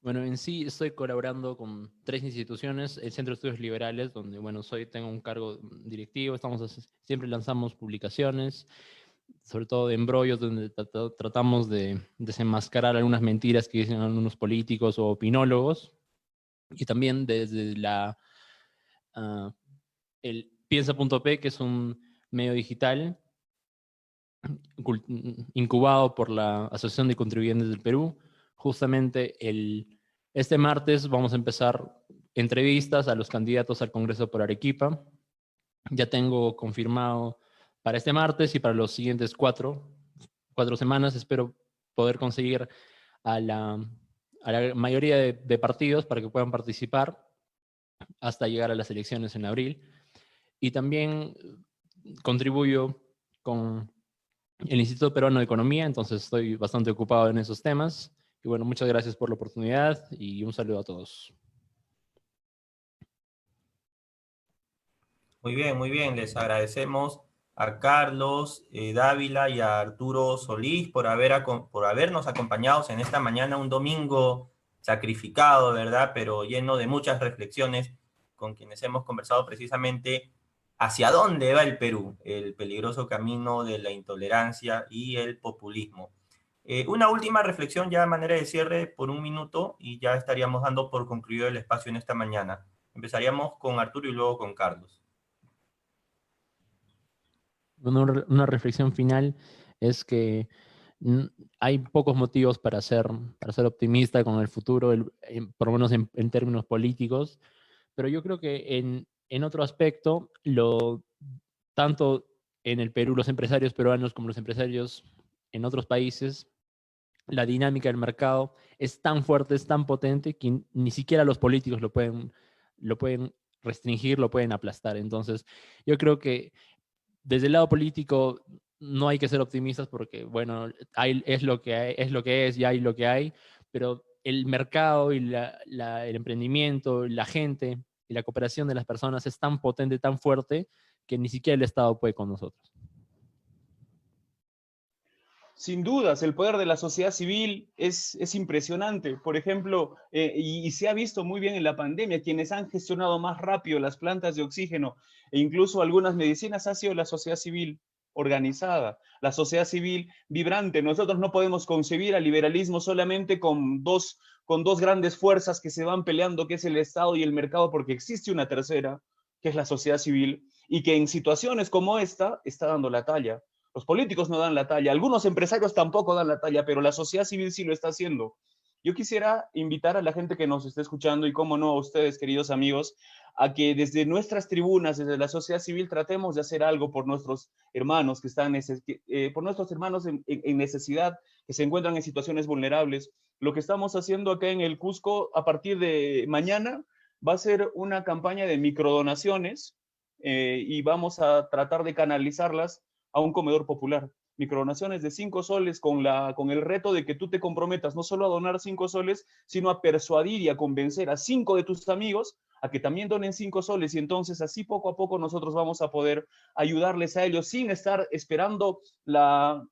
Bueno, en sí estoy colaborando con 3 instituciones: el Centro de Estudios Liberales, donde tengo un cargo directivo, siempre lanzamos publicaciones, sobre todo de embrollos, donde tratamos de desenmascarar algunas mentiras que dicen algunos políticos o opinólogos, y también desde el Piensa.p, que es un medio digital incubado por la Asociación de Contribuyentes del Perú. Justamente este martes vamos a empezar entrevistas a los candidatos al Congreso por Arequipa. Ya tengo confirmado para este martes y para los siguientes 4 semanas. Espero poder conseguir a la mayoría de partidos para que puedan participar hasta llegar a las elecciones en abril. y también contribuyo con el Instituto Peruano de Economía, entonces estoy bastante ocupado en esos temas. Y bueno, muchas gracias por la oportunidad y un saludo a todos. Muy bien, les agradecemos a Carlos Dávila y a Arturo Solís por habernos acompañado en esta mañana, un domingo sacrificado, ¿verdad? Pero lleno de muchas reflexiones con quienes hemos conversado precisamente hacia dónde va el Perú, el peligroso camino de la intolerancia y el populismo. Una última reflexión ya de manera de cierre por un minuto y ya estaríamos dando por concluido el espacio en esta mañana. Empezaríamos con Arturo y luego con Carlos. Una reflexión final es que hay pocos motivos para ser optimista con el futuro, por lo menos en términos políticos, pero yo creo que en otro aspecto, tanto en el Perú, los empresarios peruanos como los empresarios en otros países, la dinámica del mercado es tan fuerte, es tan potente, que ni siquiera los políticos lo pueden restringir, lo pueden aplastar. Entonces, yo creo que desde el lado político no hay que ser optimistas porque, bueno, es lo que es, ya hay lo que hay, pero el mercado y el emprendimiento, la gente y la cooperación de las personas es tan potente, tan fuerte, que ni siquiera el Estado puede con nosotros. Sin dudas, el poder de la sociedad civil es impresionante. Por ejemplo, y se ha visto muy bien en la pandemia, quienes han gestionado más rápido las plantas de oxígeno e incluso algunas medicinas ha sido la sociedad civil organizada, la sociedad civil vibrante. Nosotros no podemos concebir al liberalismo solamente con dos grandes fuerzas que se van peleando, que es el Estado y el mercado, porque existe una tercera, que es la sociedad civil, y que en situaciones como esta está dando la talla. Los políticos no dan la talla, algunos empresarios tampoco dan la talla, pero la sociedad civil sí lo está haciendo. Yo quisiera invitar a la gente que nos esté escuchando y cómo no a ustedes, queridos amigos, a que desde nuestras tribunas, desde la sociedad civil, tratemos de hacer algo por nuestros hermanos que están por nuestros hermanos en necesidad, que se encuentran en situaciones vulnerables. Lo que estamos haciendo acá en el Cusco a partir de mañana va a ser una campaña de microdonaciones y vamos a tratar de canalizarlas a un comedor popular. Microdonaciones de 5 soles con el reto de que tú te comprometas no solo a donar 5 soles, sino a persuadir y a convencer a 5 de tus amigos a que también donen 5 soles, y entonces así poco a poco nosotros vamos a poder ayudarles a ellos sin estar esperando la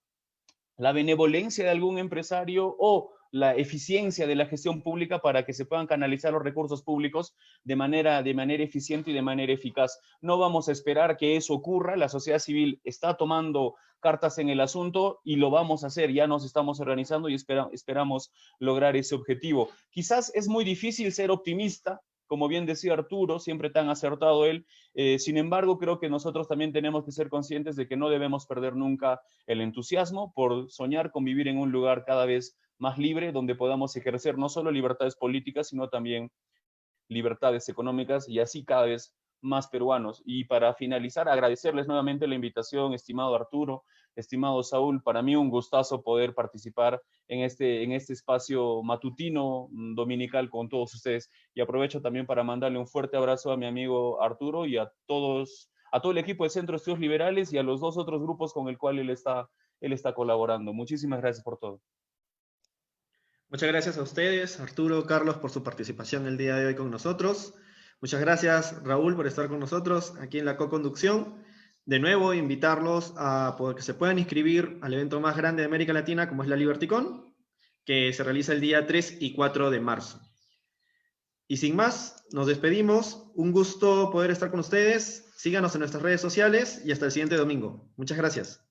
benevolencia de algún empresario o la eficiencia de la gestión pública para que se puedan canalizar los recursos públicos de manera eficiente y de manera eficaz. No vamos a esperar que eso ocurra, la sociedad civil está tomando cartas en el asunto y lo vamos a hacer, ya nos estamos organizando y esperamos lograr ese objetivo. Quizás es muy difícil ser optimista, como bien decía Arturo, siempre tan acertado él, sin embargo creo que nosotros también tenemos que ser conscientes de que no debemos perder nunca el entusiasmo por soñar con vivir en un lugar cada vez más libre, donde podamos ejercer no solo libertades políticas, sino también libertades económicas, y así cada vez más peruanos. Y para finalizar, agradecerles nuevamente la invitación, estimado Arturo, estimado Saúl. Para mí un gustazo poder participar en este espacio matutino dominical con todos ustedes. Y aprovecho también para mandarle un fuerte abrazo a mi amigo Arturo y a todo el equipo de Centro de Estudios Liberales y a los 2 otros grupos con el cual él está colaborando. Muchísimas gracias por todo. Muchas gracias a ustedes, Arturo, Carlos, por su participación el día de hoy con nosotros. Muchas gracias, Raúl, por estar con nosotros aquí en la co-conducción. De nuevo, invitarlos a que se puedan inscribir al evento más grande de América Latina, como es la LibertyCon, que se realiza el día 3 y 4 de marzo. Y sin más, nos despedimos. Un gusto poder estar con ustedes. Síganos en nuestras redes sociales y hasta el siguiente domingo. Muchas gracias.